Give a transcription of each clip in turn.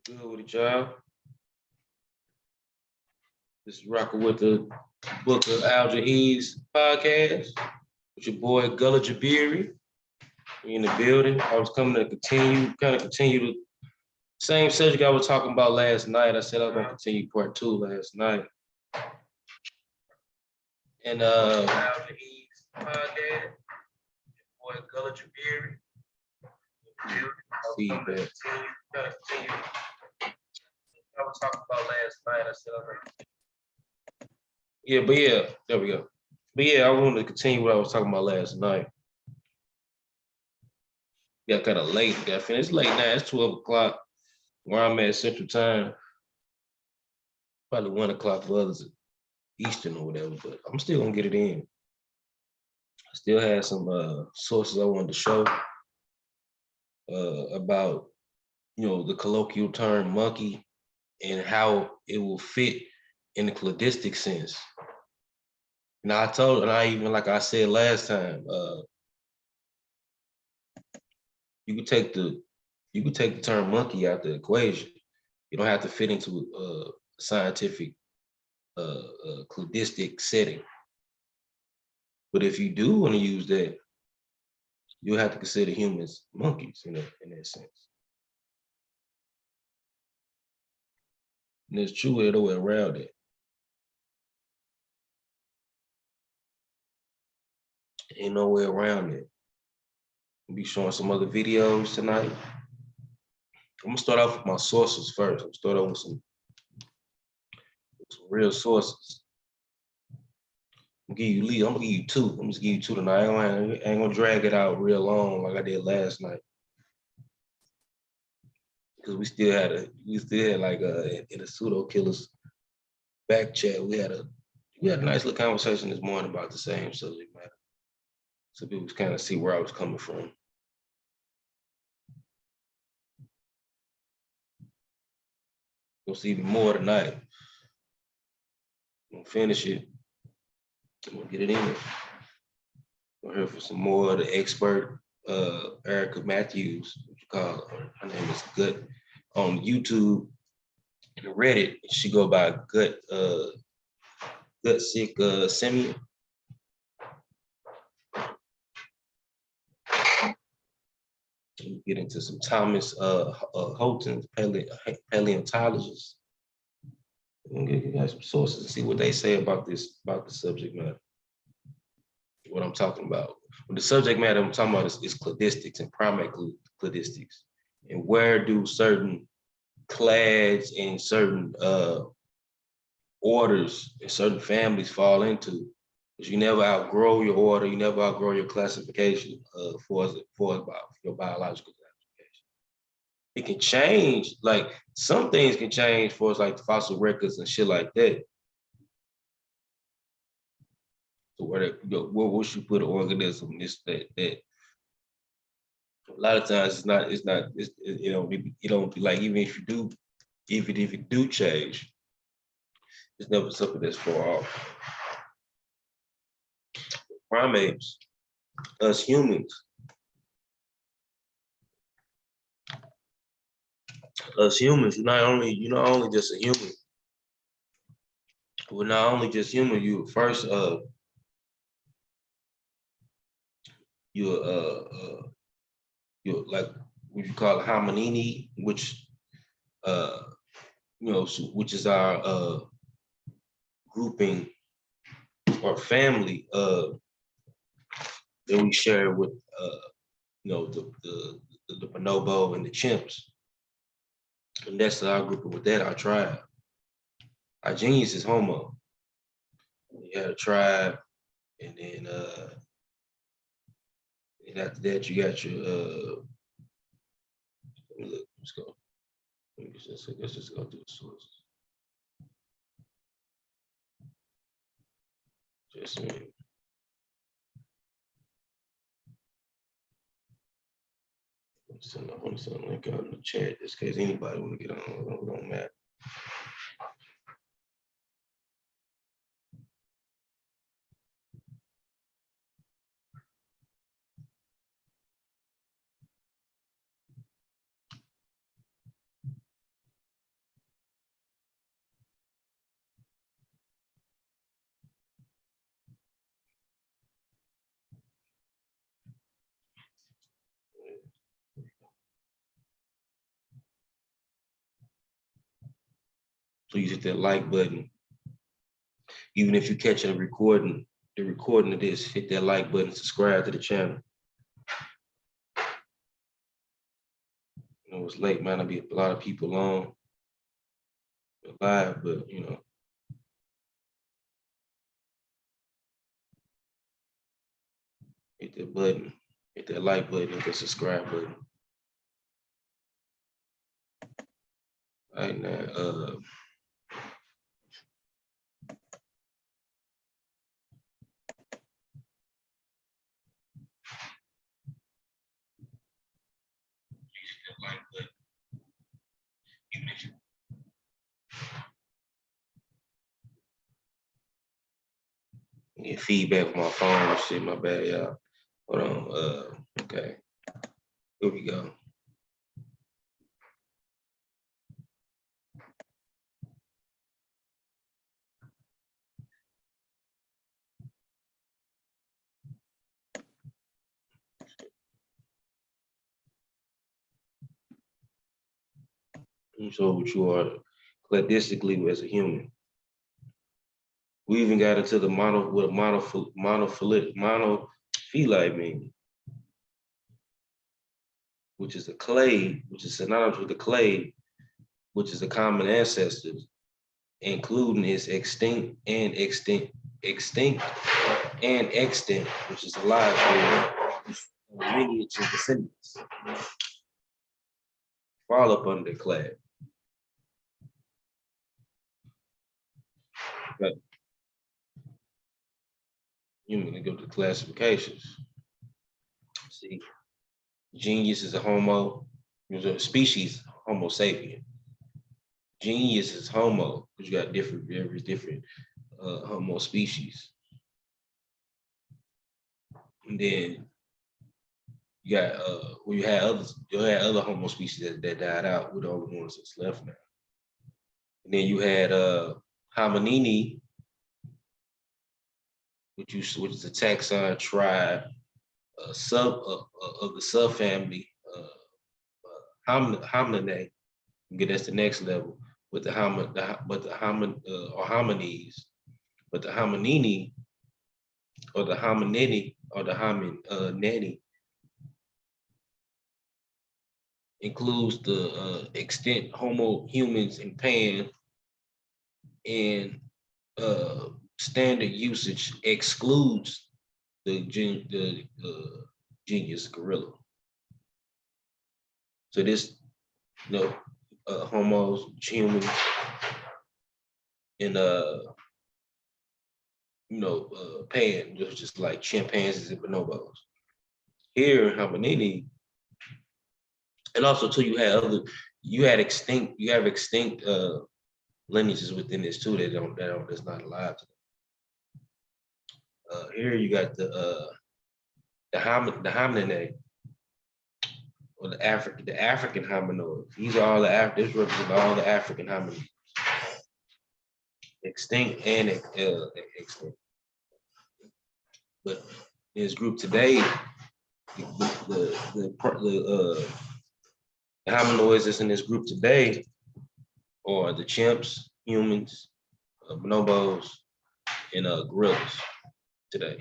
Good with it, y'all. This is rocking with the Book of Al Jahid's podcast with your boy Gullah Jabiri. We in the building. I was coming to continue the same subject I was talking about last night. I said I was gonna continue part 2 last night. And Al Jahid's podcast, your boy Gullah Jabiri. Feedback. I was talking about last night. I said I was gonna there we go. But yeah, I wanted to continue what I was talking about last night. Got kind of late. Got finished late now. It's 12 o'clock where I'm at Central Time. Probably 1 o'clock for others Eastern or whatever, but I'm still gonna get it in. I still have some sources I wanted to show about, the colloquial term monkey and how it will fit in the cladistic sense. Now like I said last time, you could take the term monkey out the equation. You don't have to fit into a scientific cladistic setting. But if you do want to use that, you'll have to consider humans monkeys in that sense. And there's truly no way around it. Ain't no way around it. I'll be showing some other videos tonight. I'm gonna start off with my sources first. I'm gonna start off with some real sources. I'm gonna give you two. I'm just give you two tonight. I ain't gonna drag it out real long like I did last night. Because we still had like in a pseudo killers back chat, we had a nice little conversation this morning about the same subject matter. So people kind of see where I was coming from. You'll see even more tonight. I'm gonna finish it. I'm gonna get it in. We're here for some more of the expert, Erica Matthews, what you call her. Her name is Gut on YouTube and Reddit. She go by Gut Sick Simian. We get into some Thomas Holton, paleontologist. We'll get some sources and see what they say about the subject matter. What I'm talking about. When the subject matter I'm talking about is cladistics and primate cladistics. And where do certain clades and certain orders and certain families fall into? Because you never outgrow your order, you never outgrow your classification for your biological classification. It can change, like some things can change for us, like the fossil records and shit like that. So where should you put an organism? That a lot of times it don't be like, even if it do change, it's never something that's far off. Primates, us humans, you're not only just a human. We're not only just human. You first you're like what you call a hominini, which which is our grouping or family that we share with the bonobo and the chimps, and that's our grouping with that, our tribe. Our genius is Homo. You had a tribe, and then and after that you got your let's go. Let's just go through the sources. Just a minute. I want to send a link out in the chat just in case anybody want to get on. It don't matter. Please hit that like button. Even if you catch the recording of this, hit that like button, subscribe to the channel. You know, it's late, man. There'll be a lot of people on live, but you know. Hit that button, hit that like button, hit that subscribe button. All right, now, like button. Even if you get feedback from my phone and shit, my bad, y'all. Hold on. Okay. Here we go. So what you are cladistically as a human. We even got into the monophyletic meaning, which is a clade, which is synonymous with the clade, which is a common ancestor, including its extinct, which is alive lineage and descendants, fall up under the clade. Okay. You mean to go to classifications. See, genius is a homo, species, Homo sapien. Genius is homo, because you got very different homo species. And then you got you had other homo species that died out, with all the ones that's left now. And then you had hominini, which is a taxon tribe, sub of the subfamily homininae. Okay, that's the next level with the hominids, but the hominini or the hominini or the hominini includes the extent Homo humans and Pan, and standard usage excludes the genius gorilla. So this, homos, humans, and Pan, which is like chimpanzees and bonobos. Here, hominini, and also too, you have extinct lineages within this too that's not alive today. Here you got the hominidae, or the African hominoids. These are all this represents all the African hominids, extinct and extinct. But in this group today, the hominoids that's in this group today are the chimps, humans, bonobos, and gorillas today.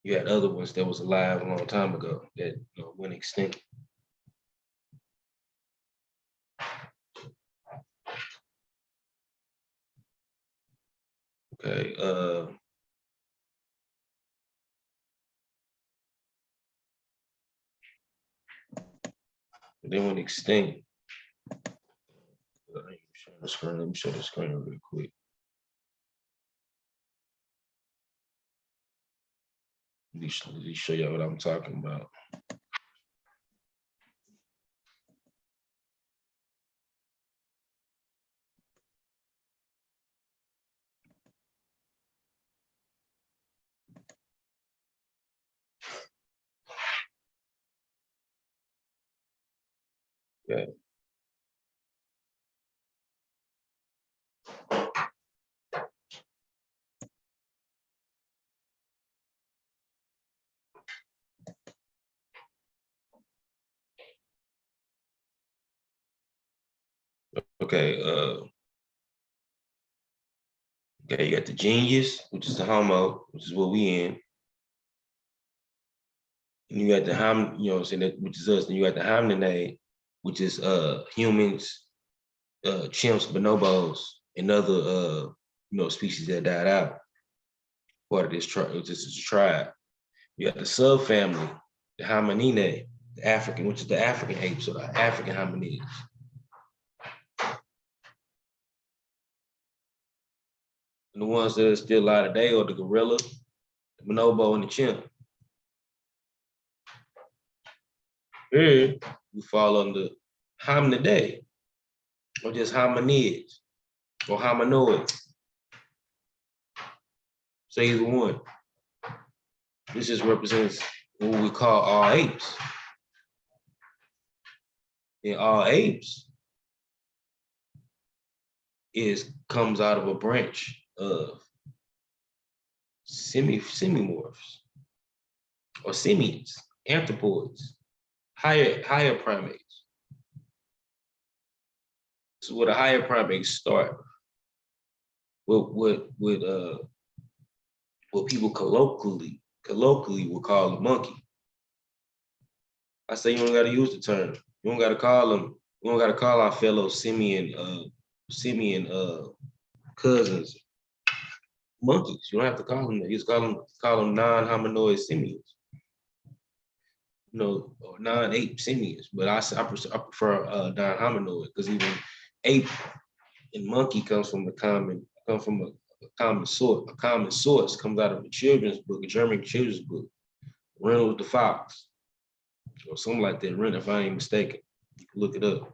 You had other ones that was alive a long time ago that went extinct. Okay. They went extinct. Let me show the screen real quick. Let me show y'all what I'm talking about. Okay. Okay. Okay, you got the genius, which is the homo, which is what we in. And you got the you know what I'm saying, that, which is us. And you got the homininae, which is humans, chimps, bonobos, and other species that died out. Part of this tribe, this is a tribe. You got the subfamily, the homininae, the African, which is the African apes or the African hominids. And the ones that are still alive today are the gorilla, the bonobo, and the chimp. Here, we fall under hominidae, or just hominids, or hominoids. So either one. This just represents what we call all apes. And all apes comes out of a branch of semimorphs or simians, anthropoids, higher primates. So where the higher primates start, what people colloquially would call a monkey. I say you don't got to use the term. You don't got to call them. You don't got to call our fellow simian cousins monkeys. You don't have to call them that. You just call them non-hominoid simians. You know, or non-ape simians. But I prefer non-hominoid because even ape and monkey comes from a common source. A common source comes out of a children's book, a German children's book, Reynolds the Fox, or something like that. Reynolds, if I ain't mistaken, you can look it up.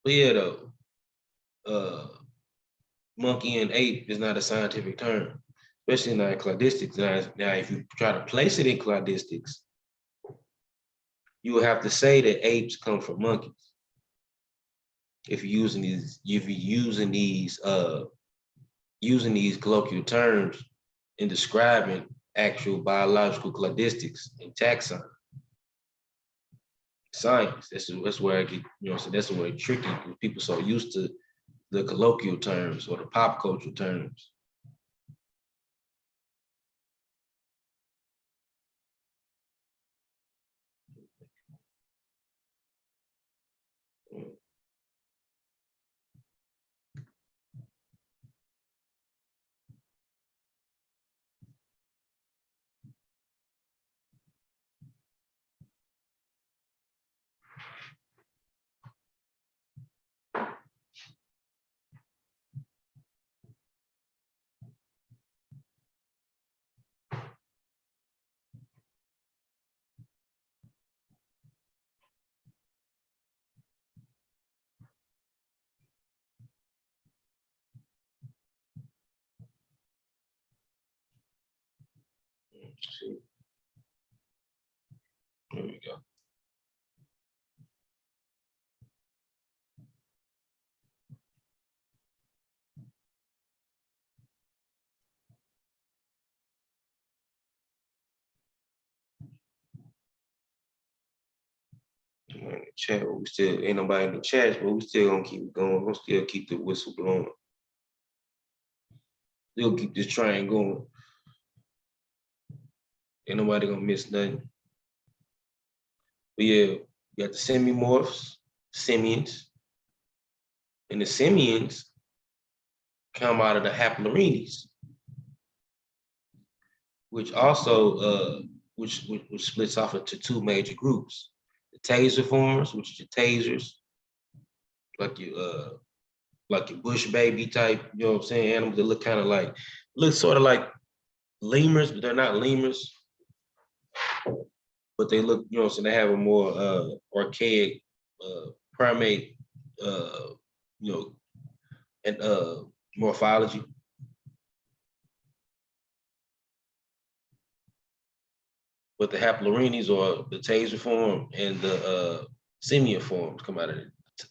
But yeah, though, monkey and ape is not a scientific term, especially not in cladistics. Now, if you try to place it in cladistics, you would have to say that apes come from monkeys. If you're using these colloquial terms in describing actual biological cladistics and taxon science, that's where I get, so that's where it's tricky because people so used to the colloquial terms or the pop culture terms. See, there we go. In the chat, but we still ain't nobody in the chat, but we still gonna keep going. We'll still keep the whistle blowing. Still keep this train going. Ain't nobody gonna miss nothing. But yeah, you got the semimorphs, simians, and the simians come out of the haplorhines, which also which splits off into two major groups: the taser forms, which is your tasers, like your bush baby type, you know what I'm saying? Animals that look kind of like, look sort of like lemurs, but they're not lemurs. But they look, so they have a more archaic primate, you know, and morphology. But the haplorhines or the taser form and the simian forms come out of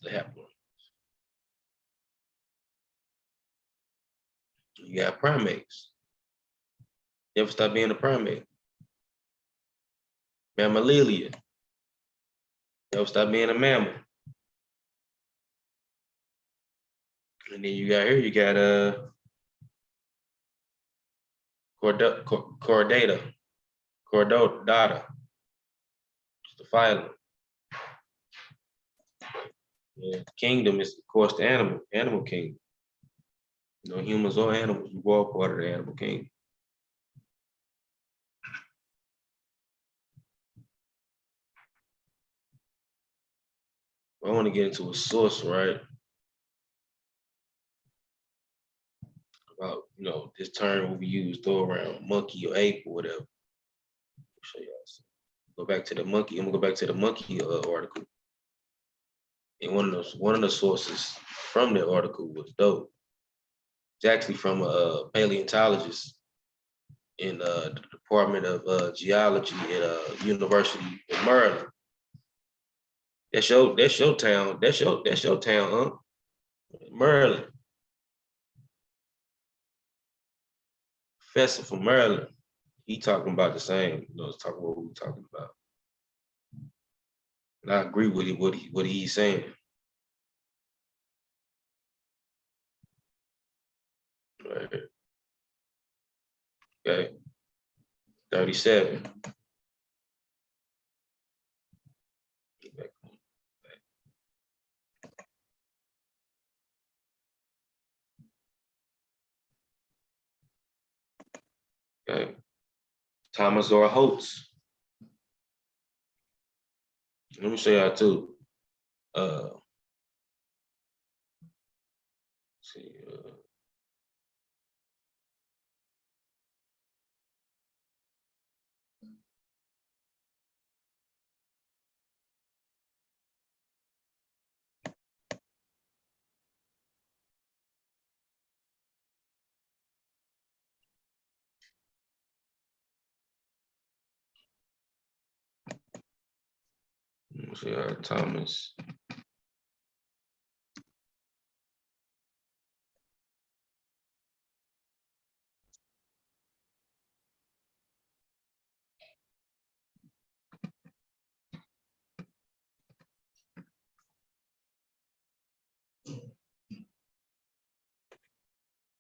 the haplorhines. You got primates. Never stop being a primate. Mammalia. Never stop being a mammal. And then you got here, you got Cordata, it's the phylum. Yeah, kingdom is of course the animal kingdom. You know, humans or animals, we're all part of the animal kingdom. I want to get into a source, right? About, you know, this term will be used throw around monkey or ape or whatever. I'll show y'all. Go back to the monkey. I'm gonna go back to the monkey article. And one of the sources from that article was dope. It's actually from a paleontologist in the Department of Geology at University of Maryland. That's your town. That's your town, huh? Maryland. Professor from Maryland. He talking about the same, you know, it's talking what we were talking about. And I agree with it, what he's saying. Right. Okay. 37. Okay. Thomas or Holtz. Let me show y'all too. See, let me show y'all Thomas.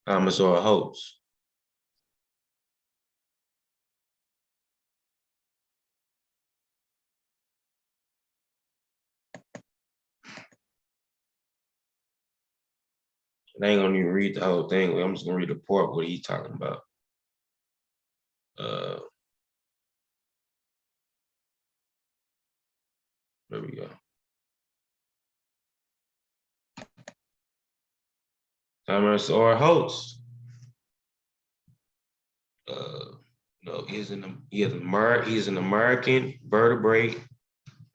Thomas or Holtz. And I ain't gonna even read the whole thing. I'm just gonna read the part what he's talking about. There we go. Thomas or Holtz. No, he's an American vertebrate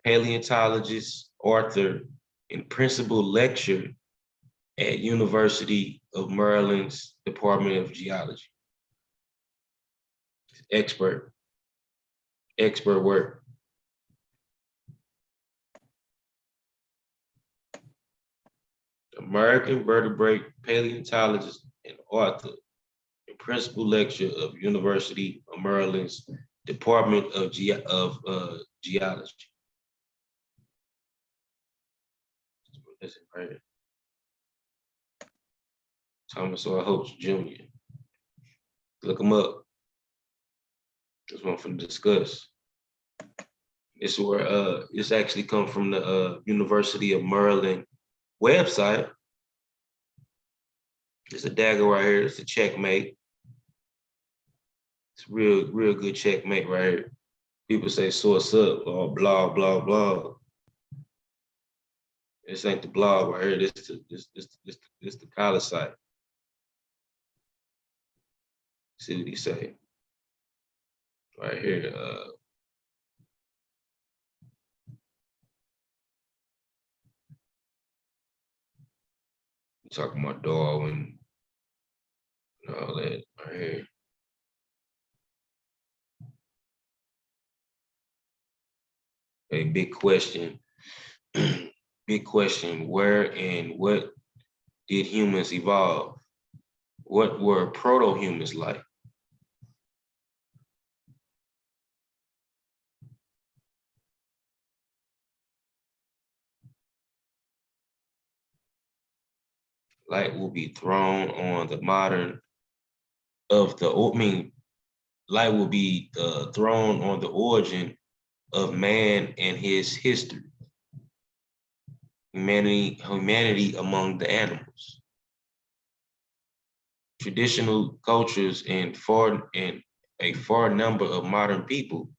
paleontologist, author, and principal lecturer at University of Maryland's Department of Geology. Expert work. American vertebrate paleontologist and author and principal lecturer of University of Maryland's Department of Geology. Listen, right. Thomas R. Holtz Jr. Look him up. This one from discuss. It's where this actually comes from the University of Maryland website. It's a dagger right here. It's a checkmate. It's real good checkmate right here. People say source up or blah blah blah. This ain't the blog right here. This the college site. See what he say right here. Talking about Darwin and all that right here. A big question. Big question. Where and what did humans evolve? What were proto-humans like? light will be thrown on the modern of the, I mean, light will be thrown on the origin of man and his history, humanity among the animals. Traditional cultures and a far number of modern people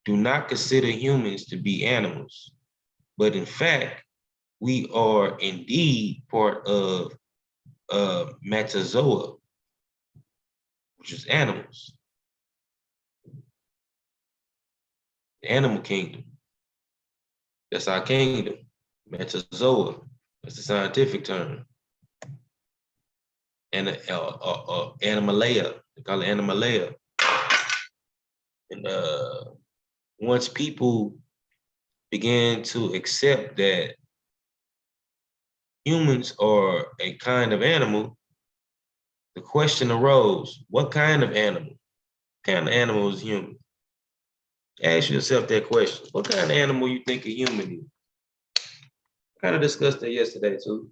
do not consider humans to be animals, but in fact, we are indeed part of metazoa, which is animals, the animal kingdom. That's our kingdom, metazoa. That's the scientific term. And animalea, they call it animalea. And once people began to accept that humans are a kind of animal, the question arose, what kind of animal? What kind of animal is human? Ask yourself that question. What kind of animal you think a human is? Kind of discussed that yesterday too.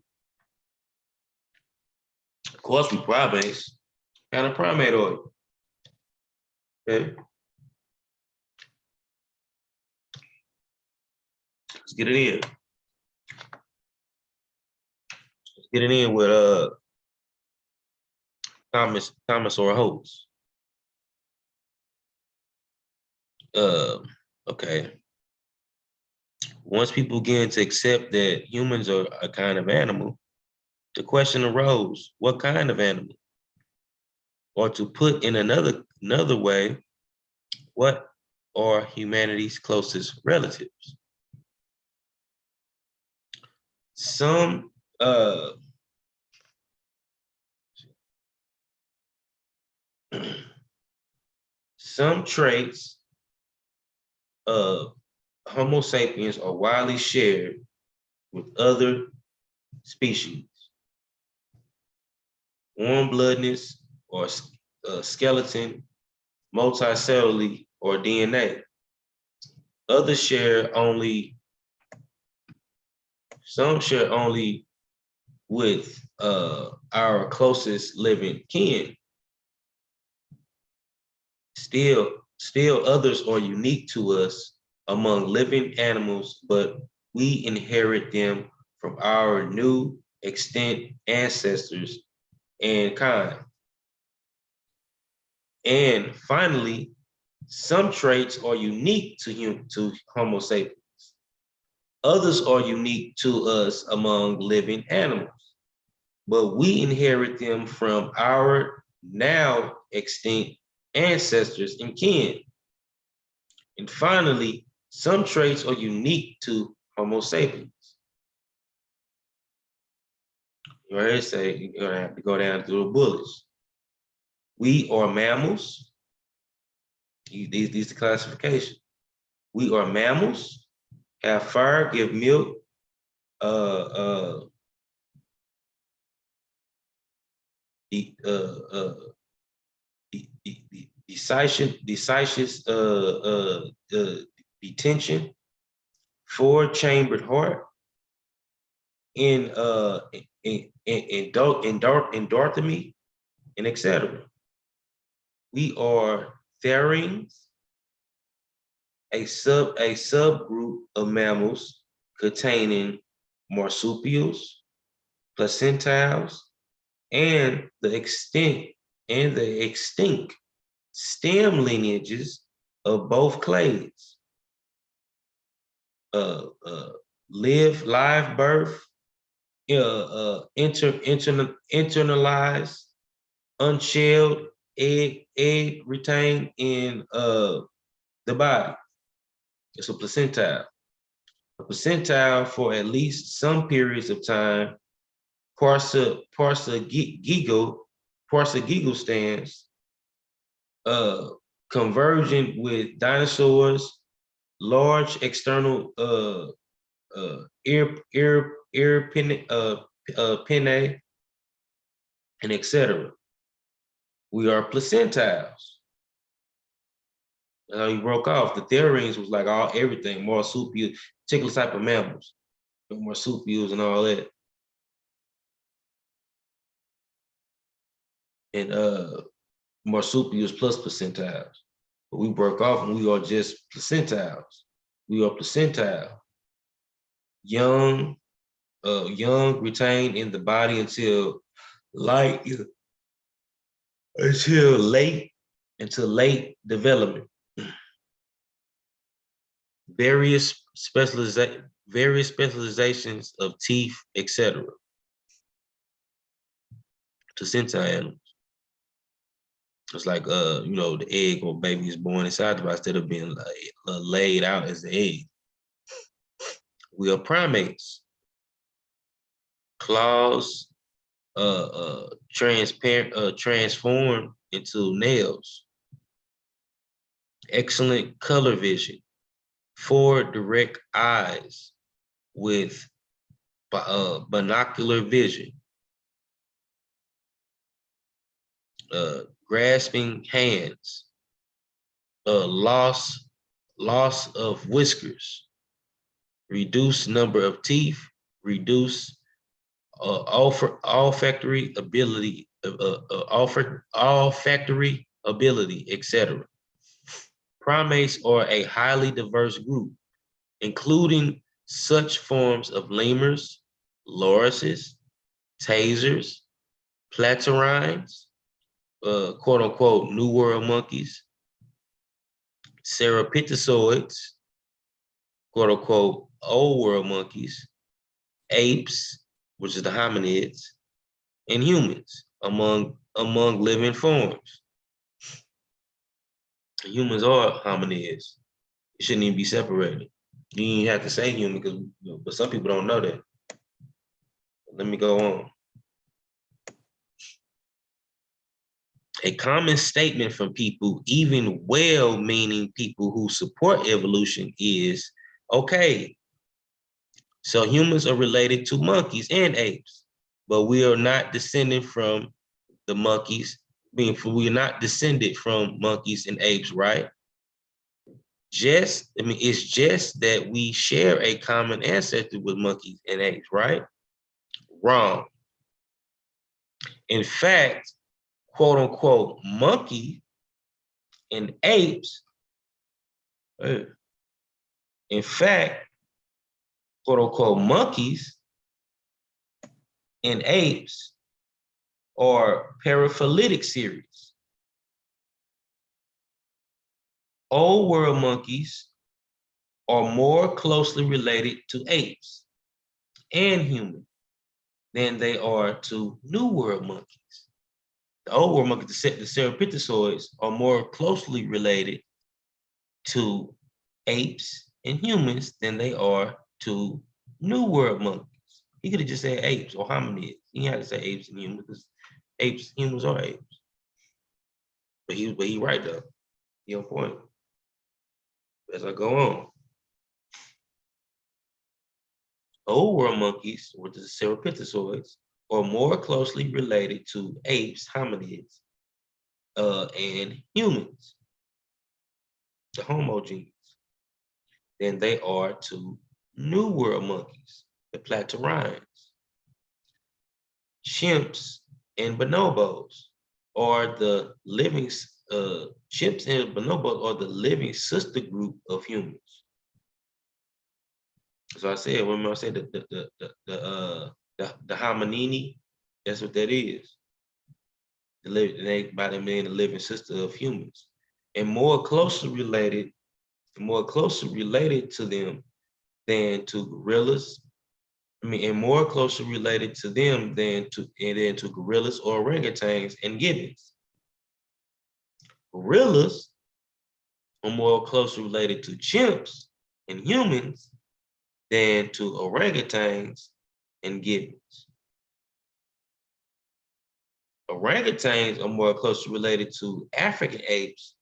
Of course, we primates. What kind of primate are you? Okay. Let's get it in. Let's get it in with Thomas or Holtz. Okay. Once people began to accept that humans are a kind of animal, the question arose, what kind of animal? Or to put in another way, what are humanity's closest relatives? Some some traits of Homo sapiens are widely shared with other species. Warm-bloodedness or skeleton, multicellularly or DNA. Others share only, some share only with our closest living kin. Still others are unique to us among living animals, but we inherit them from our new extinct ancestors and kind. And finally, some traits are unique to Homo sapiens. Others are unique to us among living animals, but we inherit them from our now extinct ancestors and kin. And finally, some traits are unique to Homo sapiens. You heard it say you're gonna have to go down through the bullets. We are mammals. These the classification. We are mammals, have fire, give milk, the decisus detention, four-chambered heart, in endorthemy, and etc. We are therings, a subgroup of mammals containing marsupials, placentiles, and the extinct stem lineages of both clades. Live birth, internalized, unshelled egg retained in the body. It's a placentile. A placentile for at least some periods of time, Parsagigal stands, convergent with dinosaurs, large external ear pinnae, and etc. We are placentiles. That's how you broke off. The therings was like everything, marsupial, particular type of mammals, marsupials and all that. and marsupials plus percentiles. But we work off and we are just placentiles. We are placentile. Young, retained in the body until late development. Various specializations of teeth, etc. Placenta animals. It's like the egg or baby is born inside the body instead of being laid out as the egg. We are primates. Claws transformed into nails. Excellent color vision. 4 direct eyes with binocular vision. Grasping hands. Loss of whiskers. Reduced number of teeth. Reduced olfactory ability, etc. Primates are a highly diverse group, including such forms of lemurs, lorises, tasers, platyrrhines, quote unquote, New World monkeys, cerapitozoids, quote unquote, Old World monkeys, apes, which is the hominids, and humans among living forms. Humans are hominids. It shouldn't even be separated. You didn't have to say human because, but some people don't know that. Let me go on. A common statement from people, even well-meaning people who support evolution, is, okay, so humans are related to monkeys and apes, but we are not descended from the monkeys, we are not descended from monkeys and apes, right? It's just that we share a common ancestor with monkeys and apes, right? Wrong. In fact, quote unquote, monkey and apes, in fact, quote unquote, monkeys and apes are paraphyletic series. Old world monkeys are more closely related to apes and humans than they are to New World monkeys. The Old World monkeys, the cerapitozoids, are more closely related to apes and humans than they are to New World monkeys. He could have just said apes or hominids. He had to say apes and humans because humans are apes. But he right though. He on point. As I go on. Old world monkeys, which is cerapitozoids, are more closely related to apes, hominids, and humans, the Homo genes, than they are to New World monkeys, the platyrrhines. Chimps and bonobos are the living chimps and bonobos are the living sister group of humans. So I said, remember I said the hominini, that's what that is. By them being the living sister of humans, and more closely related to them than to gorillas. And more closely related to them than to gorillas or orangutans and gibbons. Gorillas are more closely related to chimps and humans than to orangutans and gibbons. Orangutans are more closely related to African apes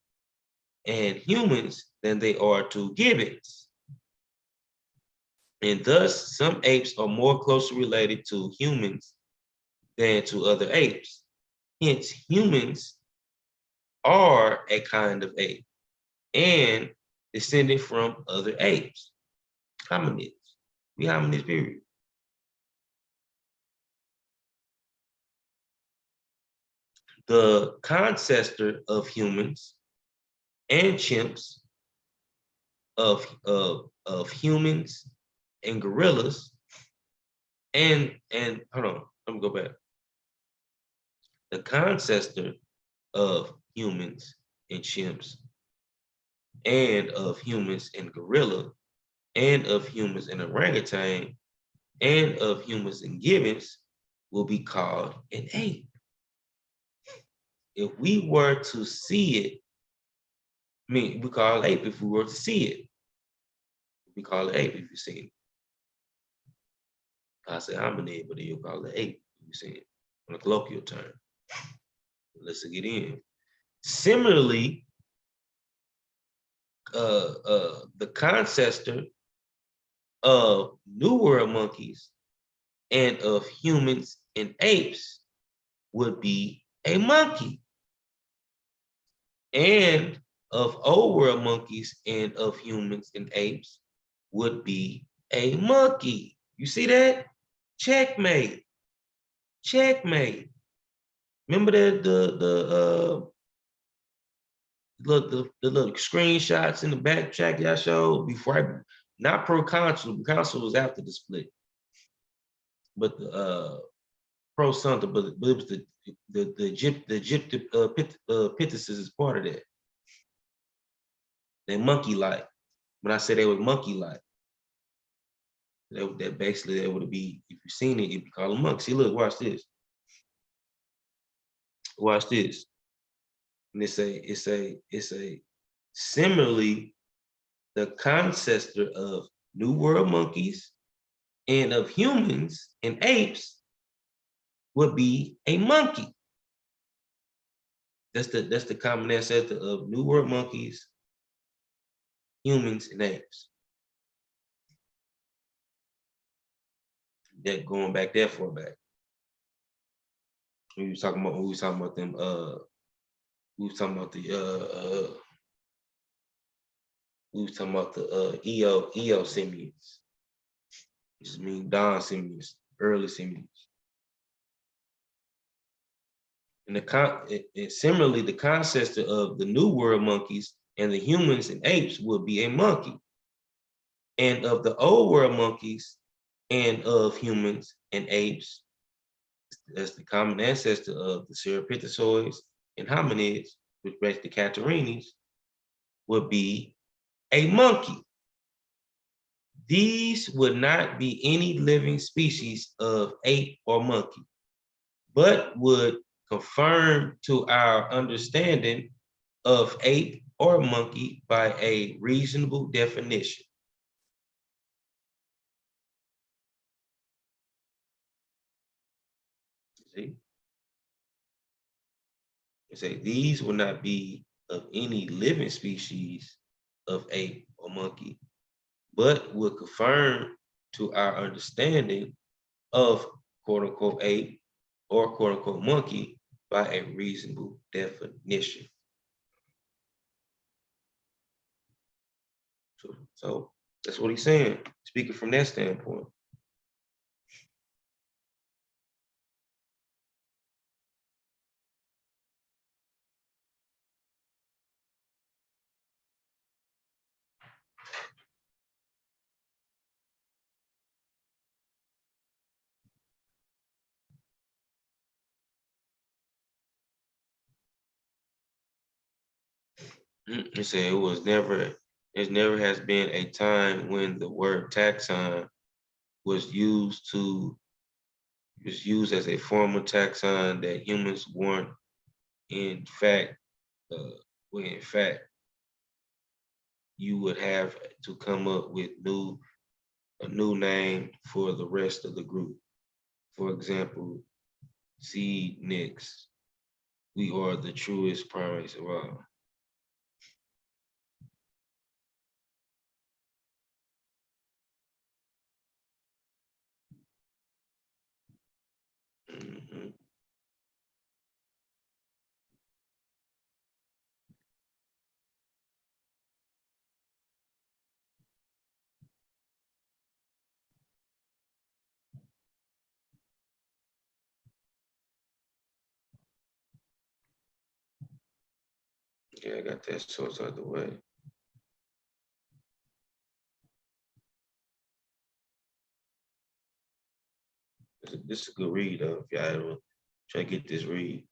and humans than they are to gibbons. And thus, some apes are more closely related to humans than to other apes. Hence, humans are a kind of ape and descended from other apes, hominids. We hominids, period. the ancestor of humans and chimps, of humans and gorillas, and hold on, let me go back. The ancestor of humans and chimps, and of humans and gorilla, and of humans and orangutan, and of humans and gibbons will be called an ape. If we were to see it, I mean, we call it ape if we were to see it. We call it ape if you see it. I say hominid, but then you call it ape if you see it on a colloquial term. Let's get in. Similarly, the ancestor of New World monkeys and of humans and apes would be a monkey. And of Old World monkeys and of humans and apes would be a monkey. You see that? Checkmate. Checkmate. Remember the little screenshots in the back track y'all showed before not pro consul. Consul was after the split, but the pro Santa, but it was the Egypt Pithecus is part of that. They monkey like. When I say they was monkey like, that basically that would be, if you've seen it, you'd be called a monkey. See, look, watch this. Watch this. And it's a similarly the ancestor of New World monkeys and of humans and apes would be a monkey. That's the common ancestor of New World monkeys, humans, and apes. That going back that far back. We was talking about them. We was talking about the EO Simians, which means Don Simians, early Simians. And similarly, the ancestor of the New World monkeys and the humans and apes would be a monkey. And of the Old World monkeys and of humans and apes, that's the common ancestor of the Cerapithozoids and hominids, which makes the Catarrhines, would be a monkey. These would not be any living species of ape or monkey, but would confirm to our understanding of ape or monkey by a reasonable definition. See? They say these will not be of any living species of ape or monkey, but will confirm to our understanding of quote unquote ape or quote unquote monkey by a reasonable definition. So that's what he's saying, speaking from that standpoint. He said it never has been a time when the word taxon was used as a formal taxon that humans weren't in fact, when in fact you would have to come up with a new name for the rest of the group. For example, seed nicks. We are the truest primates of all. Mm-hmm. Okay, I got that source out the way. This is a good read, though, if y'all ever try to get this read.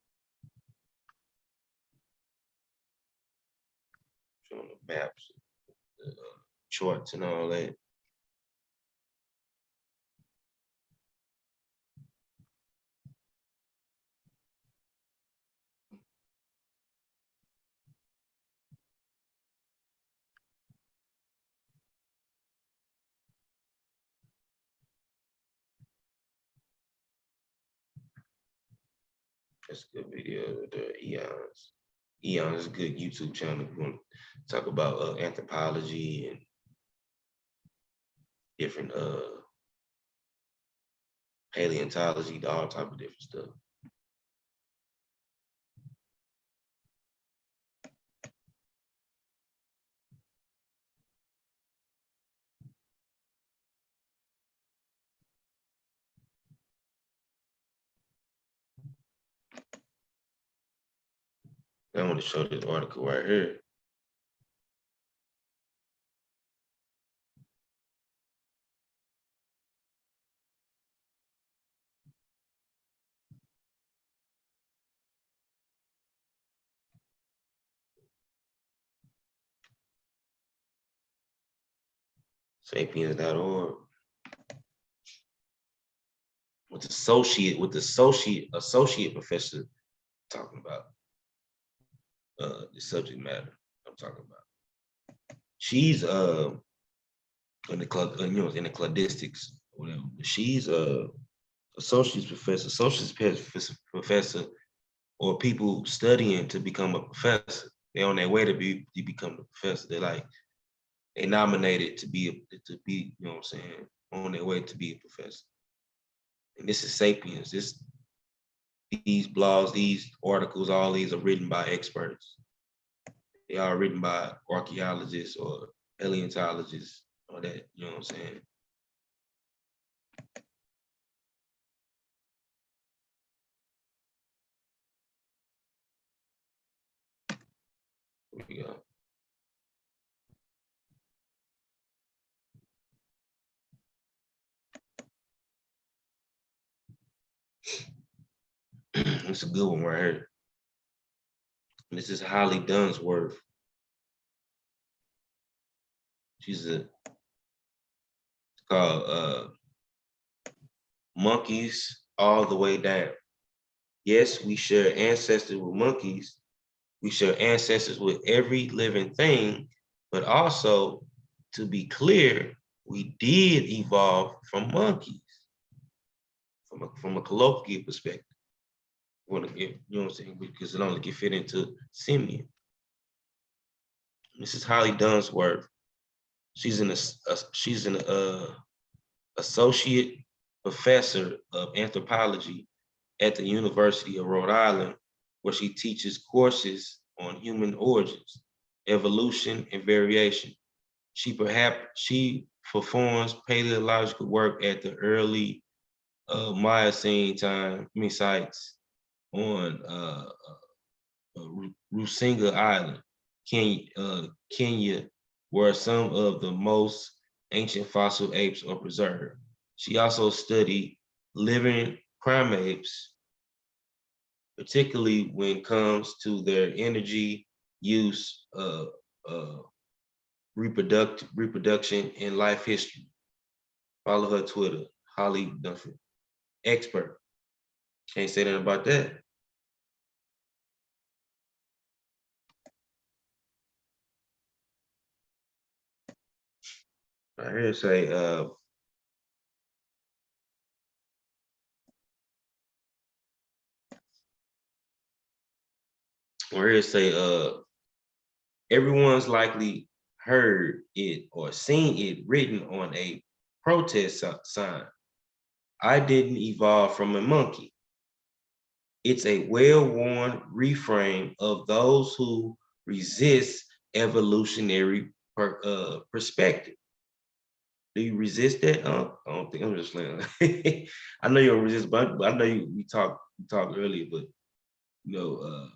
Showing the maps, the charts, and all that. That's a good video. The Eons. Eons is a good YouTube channel. If you want to talk about anthropology and different paleontology, all type of different stuff. I want to show this article right here. Sapiens.org. With associate professor talking about the subject matter I'm talking about. She's in the cladistics, whatever. She's associate professor, or people studying to become a professor. They're on their way to become a professor. They nominated to be, you know what I'm saying, on their way to be a professor. And this is Sapiens. These blogs, these articles, all these are written by experts. They are written by archaeologists or paleontologists or that, you know what I'm saying? Here we go. It's a good one right here. This is Holly Dunsworth. She's called Monkeys All the Way Down. Yes, we share ancestors with monkeys. We share ancestors with every living thing, but also, to be clear, we did evolve from monkeys, from a colloquial perspective. Want to get, you know what I'm saying, because it only can fit into Simian. This is Holly Dunsworth. She's an associate professor of anthropology at the University of Rhode Island, where she teaches courses on human origins, evolution, and variation. She performs paleological work at the early Miocene sites on Rusinga Island, Kenya, where some of the most ancient fossil apes are preserved. She also studied living primates, particularly when it comes to their energy use, reproduction, and life history. Follow her Twitter, Holly Dunford, expert. Can't say that about that. Right here say, everyone's likely heard it or seen it written on a protest sign. I didn't evolve from a monkey. It's a well-worn reframe of those who resist evolutionary perspective. Do you resist that? I don't think, I'm just playing. I know you don't resist, but I know you talked earlier, but you know,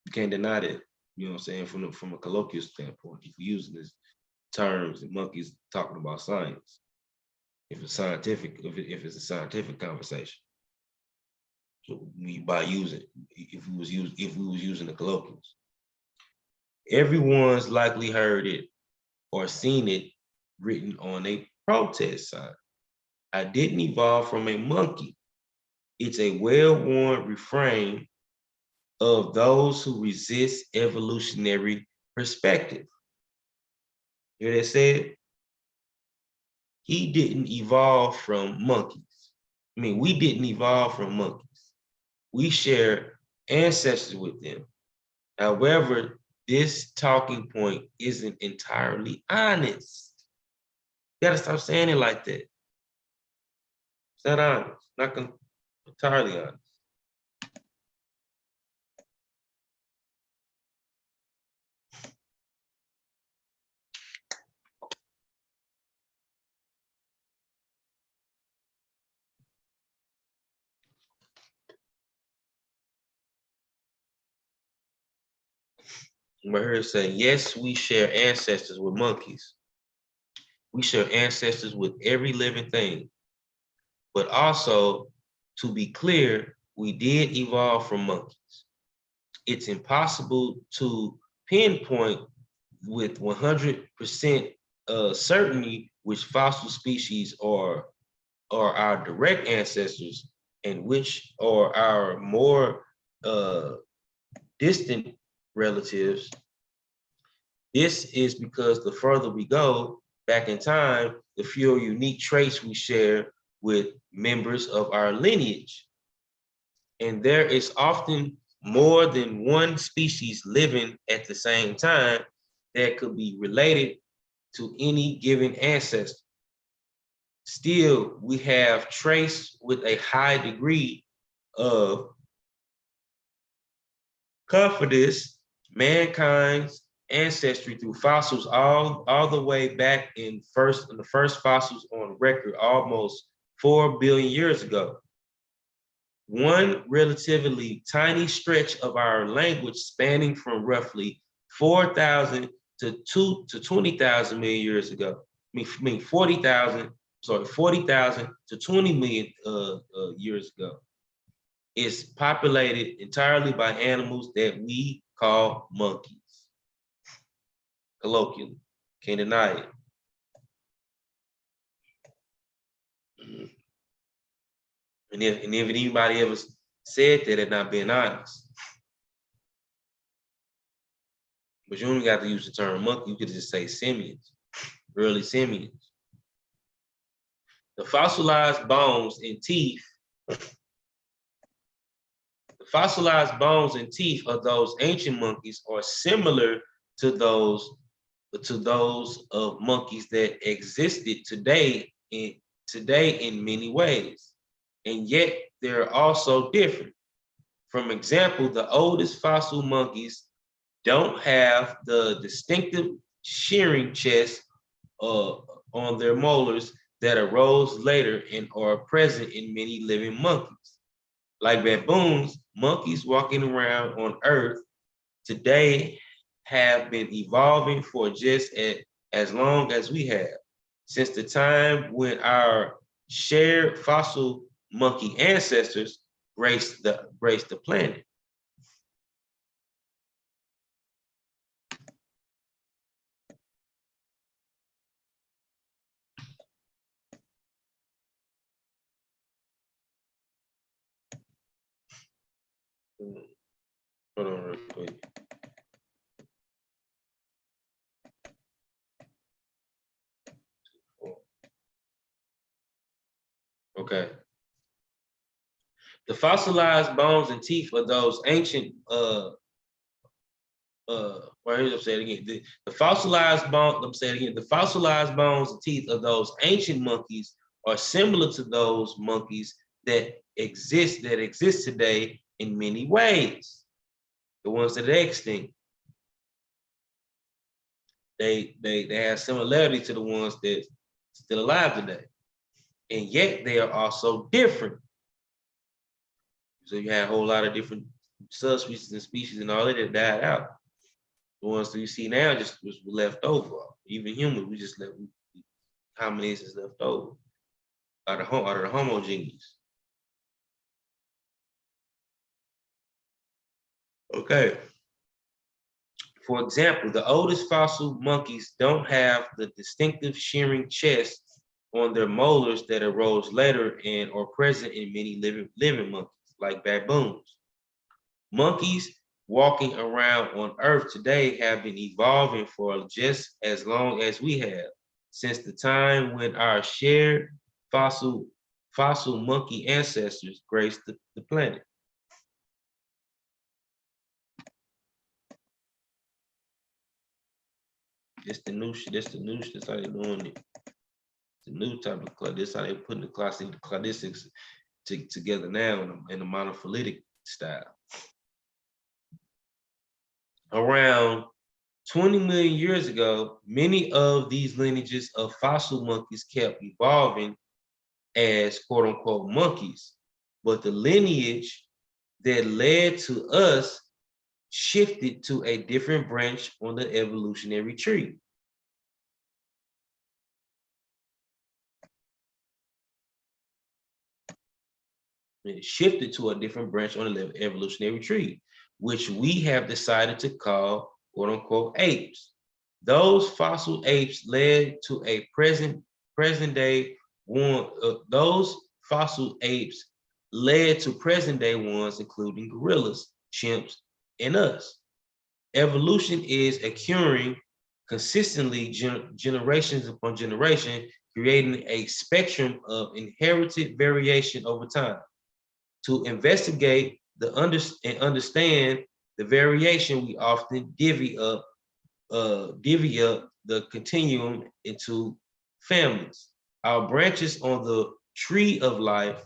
you can't deny that You know what I'm saying? From a colloquial standpoint, if you're using this terms and monkeys talking about science, if it's scientific, if it's a scientific conversation. So by using, if we was using the colloquials, everyone's likely heard it or seen it written on a protest sign. I didn't evolve from a monkey. It's a well-worn refrain of those who resist evolutionary perspective. Hear that said? He didn't evolve from monkeys. I mean, we didn't evolve from monkeys. We share ancestors with them. However, this talking point isn't entirely honest. You gotta stop saying it like that. It's not honest, not entirely honest. But here it saying, yes, we share ancestors with monkeys. We share ancestors with every living thing. But also, to be clear, we did evolve from monkeys. It's impossible to pinpoint with 100% certainty which fossil species are our direct ancestors and which are our more distant relatives. This is because the further we go back in time, the fewer unique traits we share with members of our lineage. And there is often more than one species living at the same time that could be related to any given ancestor. Still, we have traced with a high degree of confidence mankind's ancestry through fossils all the way back in the first fossils on record almost 4 billion years ago. One relatively tiny stretch of our language spanning from roughly 4,000 to 20,000 million years ago. I mean 40,000 to 20 million years ago. Is populated entirely by animals that we call monkeys. Colloquially, can't deny it. And if anybody ever said that, they're not being honest. But you only got to use the term monkey. You could just say simians, early simians. The fossilized bones and teeth. The fossilized bones and teeth of those ancient monkeys are similar to those of monkeys that existed today in many ways, and yet they're also different. For example, the oldest fossil monkeys don't have the distinctive shearing chest on their molars that arose later and are present in many living monkeys. Like baboons, monkeys walking around on Earth today have been evolving for just as long as we have, since the time when our shared fossil monkey ancestors graced the planet. Hold on real quick. Okay. The fossilized bones and teeth of those ancient I'm saying it again. The fossilized bone, I'm saying it again, the fossilized bones and teeth of those ancient monkeys are similar to those monkeys that exist today in many ways. The ones that are extinct. They have similarity to the ones that still alive today. And yet they are also different. So you had a whole lot of different subspecies and species and all that died out. The ones that you see now just was left over. Even humans, we just left hominids is left over out of the homogeneous. Okay. For example, the oldest fossil monkeys don't have the distinctive shearing chest on their molars that arose later and are present in many living monkeys, like baboons. Monkeys walking around on Earth today have been evolving for just as long as we have, since the time when our shared fossil monkey ancestors graced the planet. This the new shit. This the new shit. That's how they doing it. The new type of class. This how they putting the classistics together now in a monophyletic style. Around 20 million years ago, many of these lineages of fossil monkeys kept evolving as quote unquote monkeys, but the lineage that led to us shifted to a different branch on the evolutionary tree. It shifted to a different branch on the evolutionary tree, which we have decided to call quote unquote apes. Those fossil apes led to a present day one. Those fossil apes led to present day ones, including gorillas, chimps, and us. Evolution is occurring consistently, generations upon generation, creating a spectrum of inherited variation over time. To investigate and understand the variation, we often divvy up the continuum into families. Our branches on the tree of life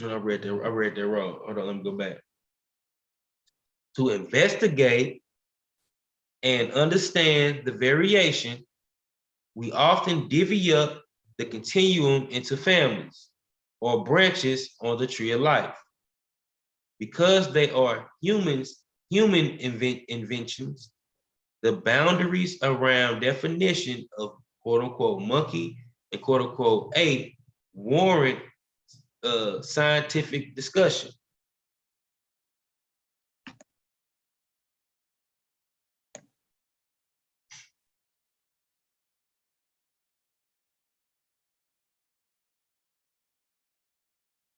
and I read that wrong. Hold on, let me go back. To investigate and understand the variation, we often divvy up the continuum into families or branches on the tree of life. Because they are human inventions, the boundaries around definition of quote unquote monkey and quote unquote ape warrant scientific discussion.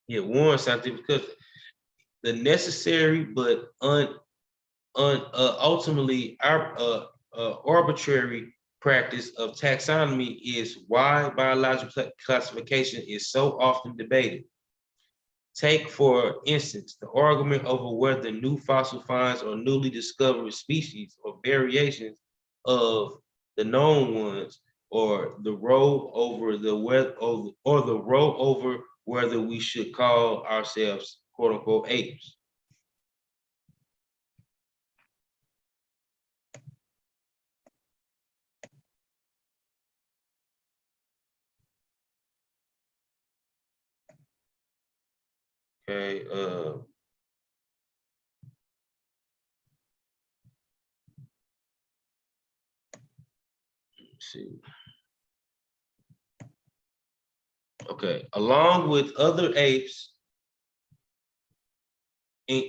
It warrants scientific discussion. The necessary but ultimately arbitrary practice of taxonomy is why biological classification is so often debated. Take, for instance, the argument over whether new fossil finds or newly discovered species or variations of the known ones, or the row over whether we should call ourselves quote unquote apes. Okay, let's see. Okay, along with other apes,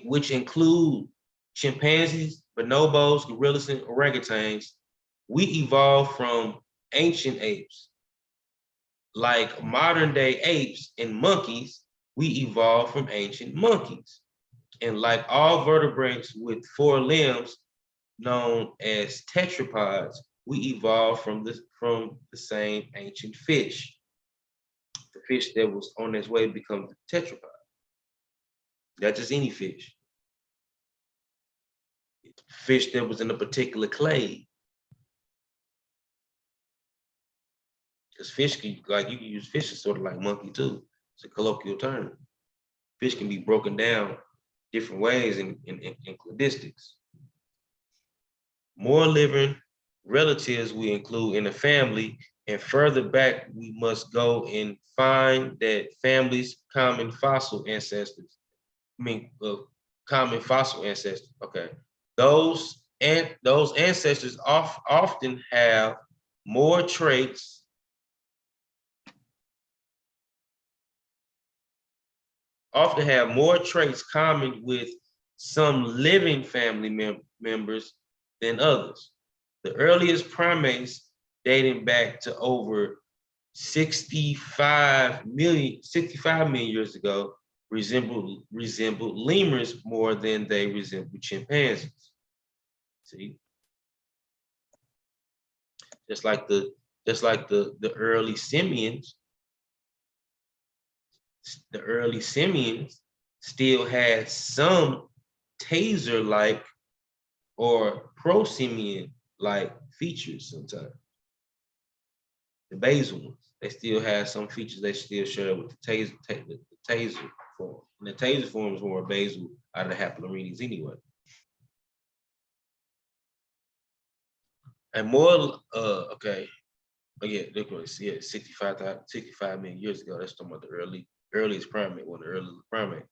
which include chimpanzees, bonobos, gorillas, and orangutans, we evolved from ancient apes. Like modern day apes and monkeys, we evolved from ancient monkeys. And like all vertebrates with 4 limbs, known as tetrapods, we evolved from the same ancient fish. The fish that was on its way to become the tetrapod. That's just any fish. Fish that was in a particular clade. Because fish can, like you can use fish as sort of like monkey too. It's a colloquial term. Fish can be broken down different ways in cladistics. More living relatives we include in the family, and further back we must go and find that family's common fossil ancestors. common fossil ancestors. Okay, those ancestors often have more traits. Often have more traits common with some living family members than others. The earliest primates, dating back to over 65 million years ago, resembled lemurs more than they resemble chimpanzees. See, just like the early simians, still had some taser-like or prosimian-like features sometimes. The basal ones, they still have some features they still share with the taser form. And the taser form is more basal out of the haplorhenids anyway. And more, okay, again, look what yeah, 65 million years ago. That's talking about the earliest primate, one of the earliest primate.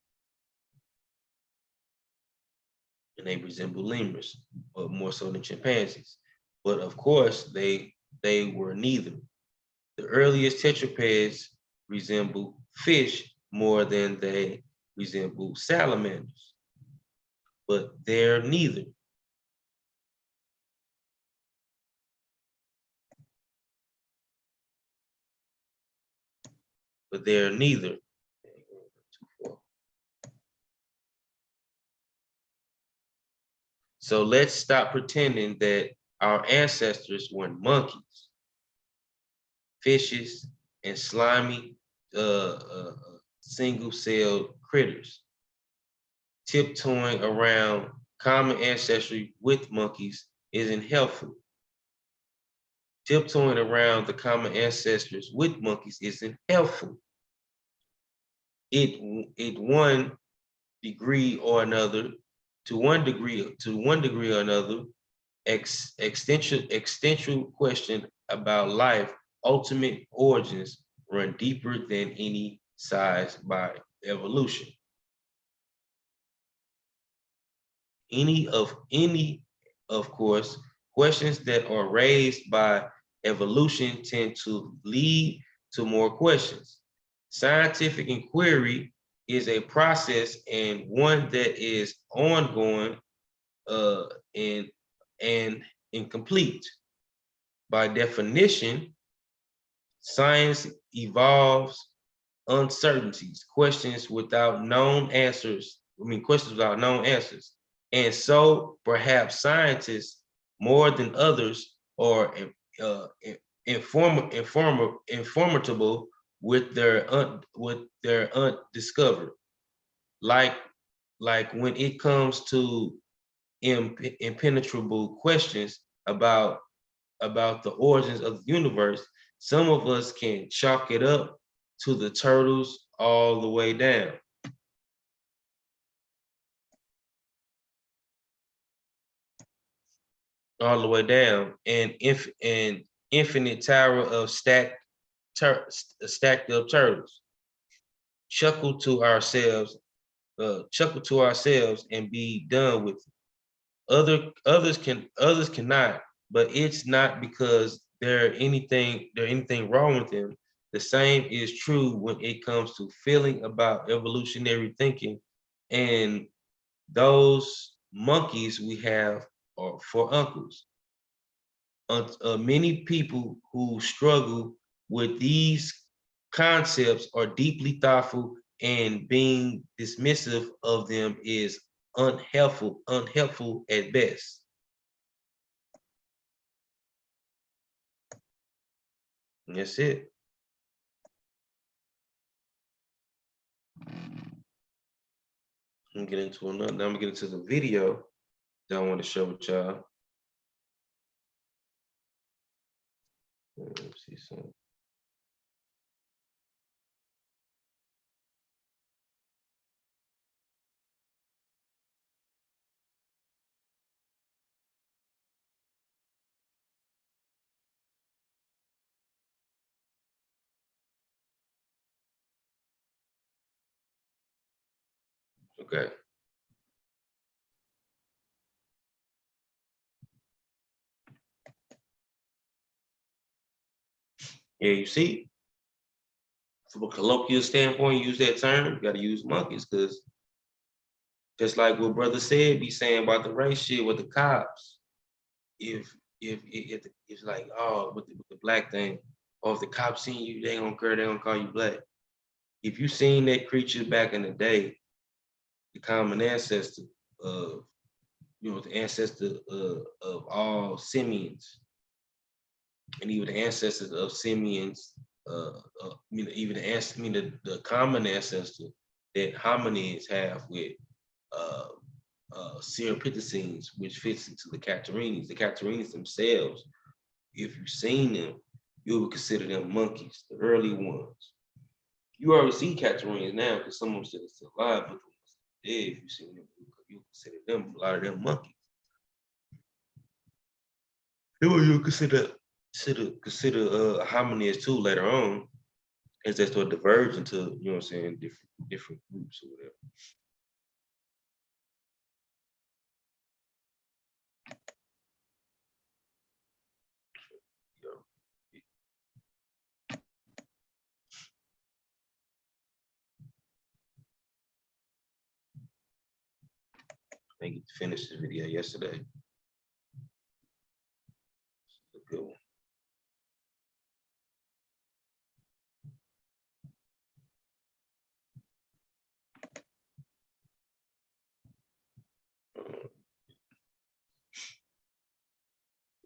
And they resemble lemurs, but more so than chimpanzees. But of course, they were neither. The earliest tetrapeds resemble fish more than they resemble salamanders, but they're neither. But they're neither. So let's stop pretending that our ancestors weren't monkeys, fishes, and slimy single-celled critters. Tiptoeing around common ancestry with monkeys isn't helpful. Tiptoeing around the common ancestors with monkeys isn't helpful. It one degree or another, to one degree or another, existential question about life, ultimate origins run deeper than any size by evolution. Any of course, questions that are raised by evolution tend to lead to more questions. Scientific inquiry is a process and one that is ongoing and incomplete. By definition, science evolves uncertainties, questions without known answers. Questions without known answers. And so perhaps scientists, more than others, are informatable with their undiscovered. Like when it comes to impenetrable questions about the origins of the universe, some of us can chalk it up to the turtles all the way down. All the way down, and infinite tower of stacked up turtles. Chuckle to ourselves and be done with it. Others cannot, but it's not because there's anything wrong with them. The same is true when it comes to feeling about evolutionary thinking, and those monkeys we have are for uncles. Many people who struggle with these concepts are deeply thoughtful, and being dismissive of them is unhelpful at best. And that's it. I'm gonna get into another. Now I'm gonna get into the video that I want to show with y'all. Let's see something. Okay. Yeah, you see, from a colloquial standpoint, use that term, you gotta use monkeys, because just like what brother said, be saying about the race shit with the cops. If it's like, oh, with the black thing, or if the cops seen you, they don't care, they don't call you black. If you seen that creature back in the day, the common ancestor of, the ancestor of all simians, and even the ancestors of simians, even the common ancestor that hominids have with uh, Cerapithecines, which fits into the Catarines. The Catarines themselves, if you've seen them, you would consider them monkeys, the early ones. You already see Catarines now because some of them still alive, but the ones dead, if you see them, you consider them, a lot of them monkeys. Then you consider hominids too later on, as they start diverging to, different groups or whatever. I get to finish this video yesterday. A good one.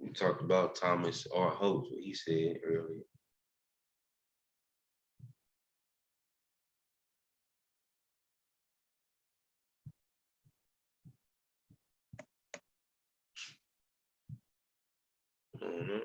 We talked about Thomas R. Hope, what he said earlier. Mm-hmm.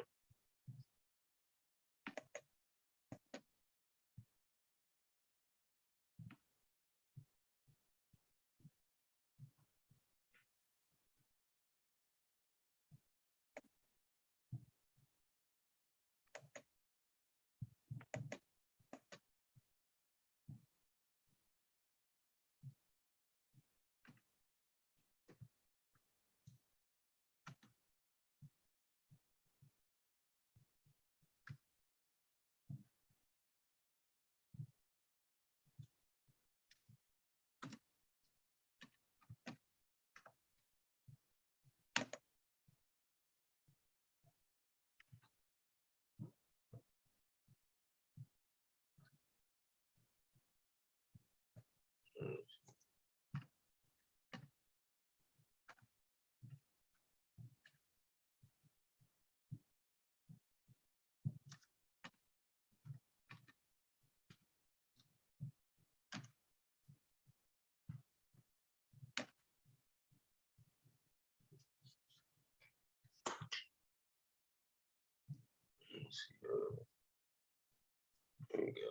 There you go.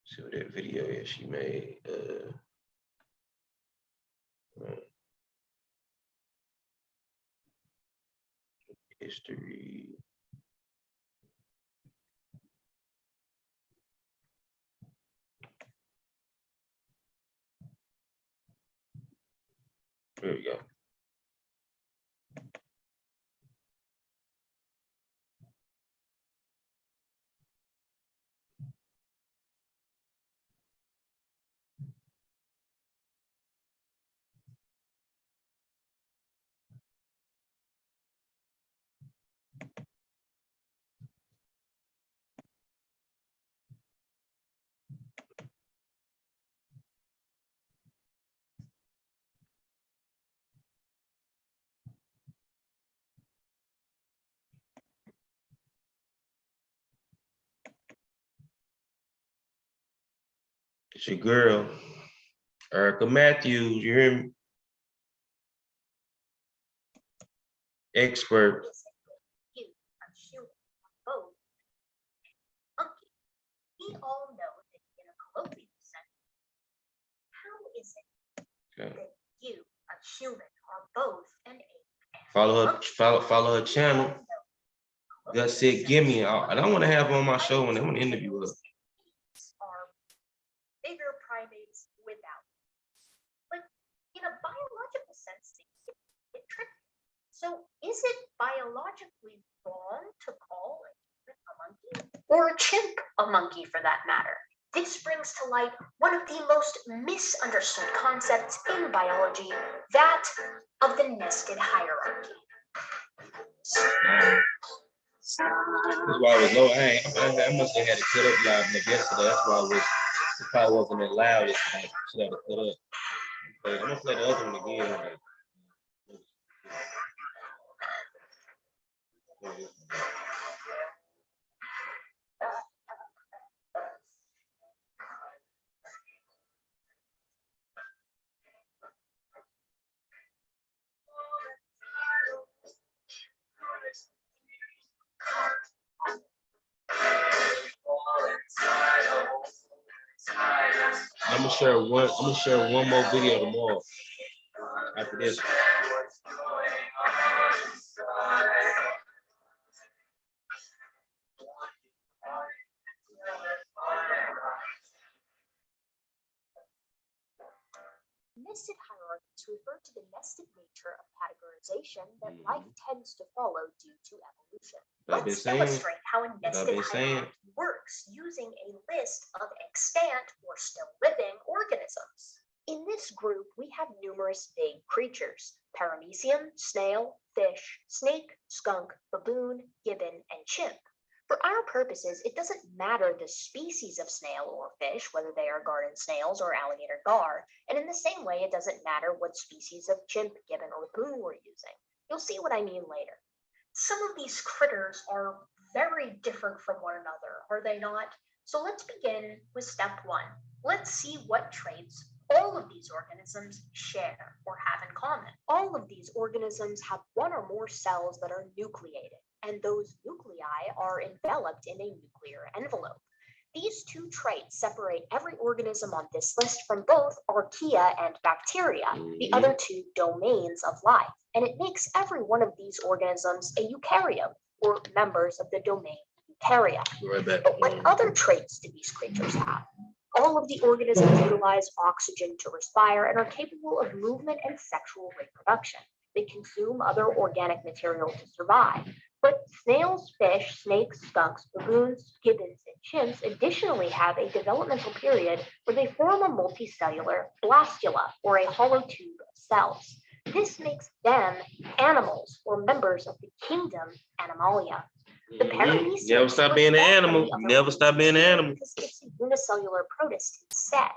See what that video is she made. History. There we go. It's your girl, Erica Matthews. You hear me? Expert. all know that in a colloquial sense, how is it that you, a human, are both an ape and Follow her channel. Gus said, "Give me all." I don't want to have her on my show and I want to interview her. are bigger primates without. But in a biological sense, it tricky. So is it biologically wrong to call a human a monkey? Or a chimp a monkey for that matter? This brings to light one of the most misunderstood concepts in biology, that of the nested hierarchy. That's why I was low. I must have had it cut up loud enough yesterday. That's why it probably wasn't that loud yesterday. Should have cut up. Okay, I'm gonna play the other one again. I'm gonna share one more video tomorrow after this. Nested hierarchies refer to the nested nature of categorization that life tends to follow due to evolution. Let's illustrate how a nested hierarchy works using a list of extant or still living organisms. In this group, we have numerous big creatures: paramecium, snail, fish, snake, skunk, baboon, gibbon, and chimp. For our purposes, it doesn't matter the species of snail or fish, whether they are garden snails or alligator gar, and in the same way, it doesn't matter what species of chimp, gibbon, or baboon we're using. You'll see what I mean later. Some of these critters are very different from one another, are they not? So let's begin with step one. Let's see what traits all of these organisms share or have in common. All of these organisms have one or more cells that are nucleated, and those nuclei are enveloped in a nuclear envelope. These two traits separate every organism on this list from both archaea and bacteria, the other two domains of life, and it makes every one of these organisms a eukaryote, or members of the domain eukarya. But what other traits do these creatures have? All of the organisms utilize oxygen to respire and are capable of movement and sexual reproduction. They consume other organic material to survive. But snails, fish, snakes, skunks, baboons, gibbons, and chimps additionally have a developmental period where they form a multicellular blastula, or a hollow tube of cells. This makes them animals, or members of the kingdom Animalia. The paramecium never stop being an animal. Never stop being an animal. Because it's a unicellular protist instead.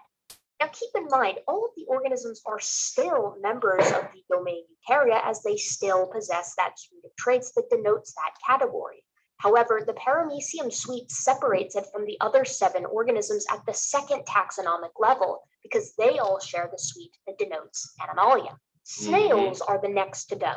Now keep in mind, all of the organisms are still members of the domain eukarya, as they still possess that suite of traits that denotes that category. However, the paramecium suite separates it from the other 7 organisms at the second taxonomic level, because they all share the suite that denotes Animalia. Snails are the next to go.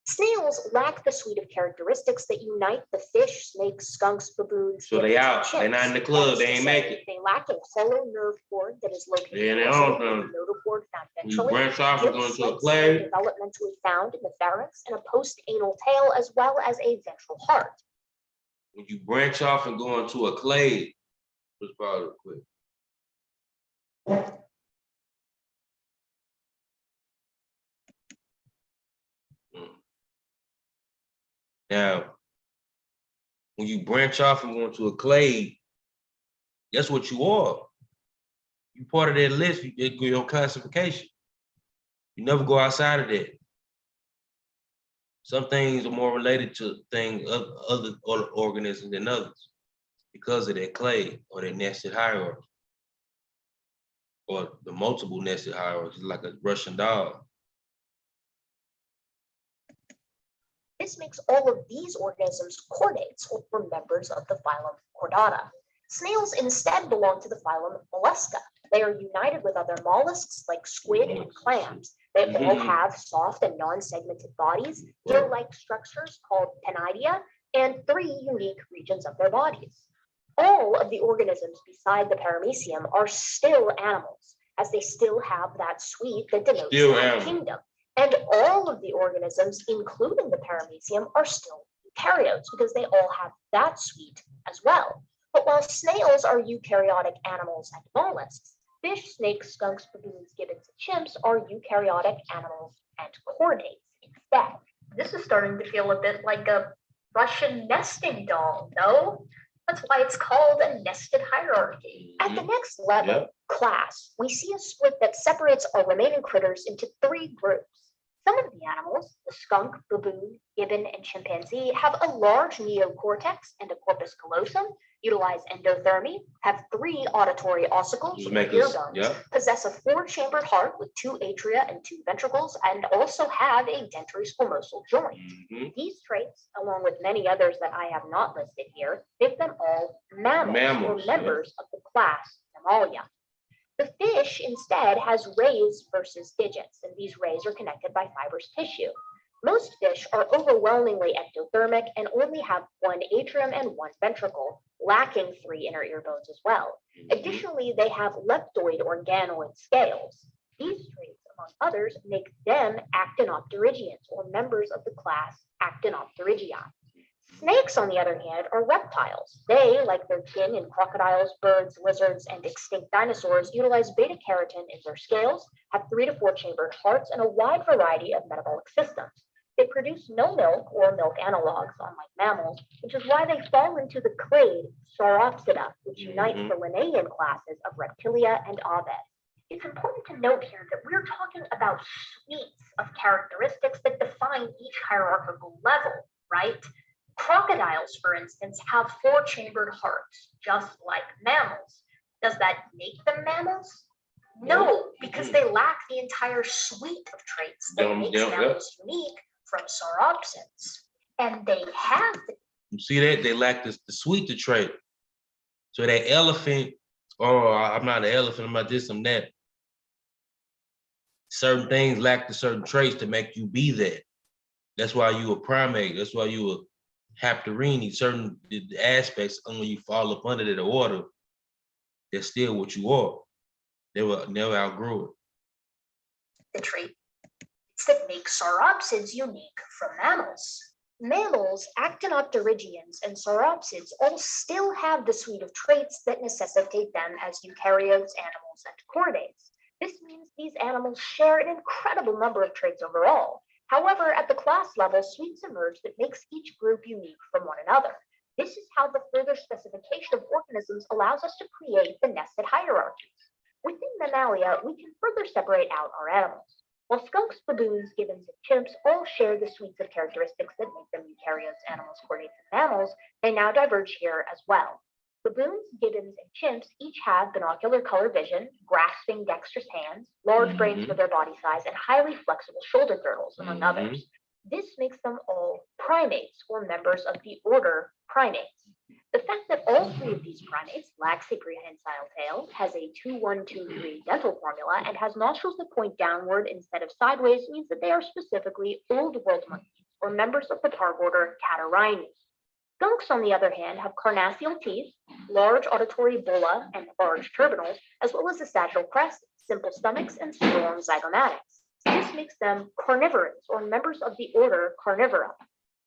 Snails lack the suite of characteristics that unite the fish, snakes, skunks, baboons. So they out. They're not in the club. They ain't make it. They lack a hollow nerve cord that is located in the notochord found ventrally. Branch off and go into a clay. Developmentally found in the pharynx, and a post-anal tail, as well as a ventral heart. When you branch off and go into a clade, let's follow real quick. Now, when you branch off and go into a clade, that's what you are. You part of that list, your classification. You never go outside of that. Some things are more related to things of other organisms than others because of that clade or that nested hierarchy, or the multiple nested hierarchy, like a Russian doll. This makes all of these organisms chordates, or members of the phylum Chordata. Snails instead belong to the phylum Mollusca. They are united with other mollusks like squid and clams. They all have soft and non-segmented bodies, gill-like structures called pennidia, and 3 unique regions of their bodies. All of the organisms beside the paramecium are still animals, as they still have that suite that denotes Still that animal. kingdom. And all of the organisms, including the paramecium, are still eukaryotes because they all have that suite as well. But while snails are eukaryotic animals and mollusks, fish, snakes, skunks, baboons, gibbons, and chimps are eukaryotic animals and chordates instead. This is starting to feel a bit like a Russian nesting doll, no? That's why it's called a nested hierarchy. At the next level, Yep. class, we see a split that separates our remaining critters into three groups. Some of the animals, the skunk, baboon, gibbon, and chimpanzee, have a large neocortex and a corpus callosum, utilize endothermy, have three auditory ossicles, Just or make ear us, bones, yeah. possess a four-chambered heart with two atria and two ventricles, and also have a dentary squamosal joint. Mhm. These traits, along with many others that I have not listed here, make them all mammals, or Yeah. members of the class Mammalia. The fish instead has rays versus digits, and these rays are connected by fibrous tissue. Most fish are overwhelmingly ectothermic and only have one atrium and one ventricle, lacking three inner ear bones as well. Mhm. Additionally, they have leptoid or ganoid scales. These traits, among others, make them actinopterygians, or members of the class Actinopterygii. Snakes, on the other hand, are reptiles. They, like their kin in crocodiles, birds, lizards, and extinct dinosaurs, utilize beta carotene in their scales, have 3 to 4 chambered hearts, and a wide variety of metabolic systems. They produce no milk or milk analogs, unlike mammals, which is why they fall into the clade Sauropsida, which unites the Linnaean classes of Reptilia and Aves. It's important to note here that we're talking about suites of characteristics that define each hierarchical level, right? Crocodiles, for instance, have four-chambered hearts, just like mammals. Does that make them mammals? No, because they lack the entire suite of traits that makes mammals unique from sauropsids. And they have You see that? They lack the suite to trait. So that elephant, oh, I'm not an elephant, I'm not this, I'm that. Certain things lack the certain traits to make you be that. That's why you a primate. That's why you a hapterini. Certain aspects, and when you fall up under the order, that's still what you are. They will never outgrow it. the traits that make sauropsids unique from mammals. Mammals, actinopterygians, and sauropsids all still have the suite of traits that necessitate them as eukaryotes, animals, and chordates. This means these animals share an incredible number of traits overall. However, at the class level, suites emerge that makes each group unique from one another. This is how the further specification of organisms allows us to create the nested hierarchies. Within Mammalia, we can further separate out our animals. While skunks, baboons, gibbons, and chimps all share the suites of characteristics that make them eukaryotes, animals, chordates, and mammals, they now diverge here as well. Baboons, gibbons, and chimps each have binocular color vision, grasping dexterous hands, large brains for their body size, and highly flexible shoulder girdles, among others. This makes them all primates, or members of the order Primates. The fact that all three of these primates lack a prehensile tail, has a 2-1-2-3 dental formula, and has nostrils that point downward instead of sideways means that they are specifically old world monkeys, or members of the park order Catarrhinus. Skunks, on the other hand, have carnassial teeth, large auditory bulla, and large turbinals, as well as a sagittal crest, simple stomachs, and strong zygomatics. This makes them carnivorans, or members of the order Carnivora.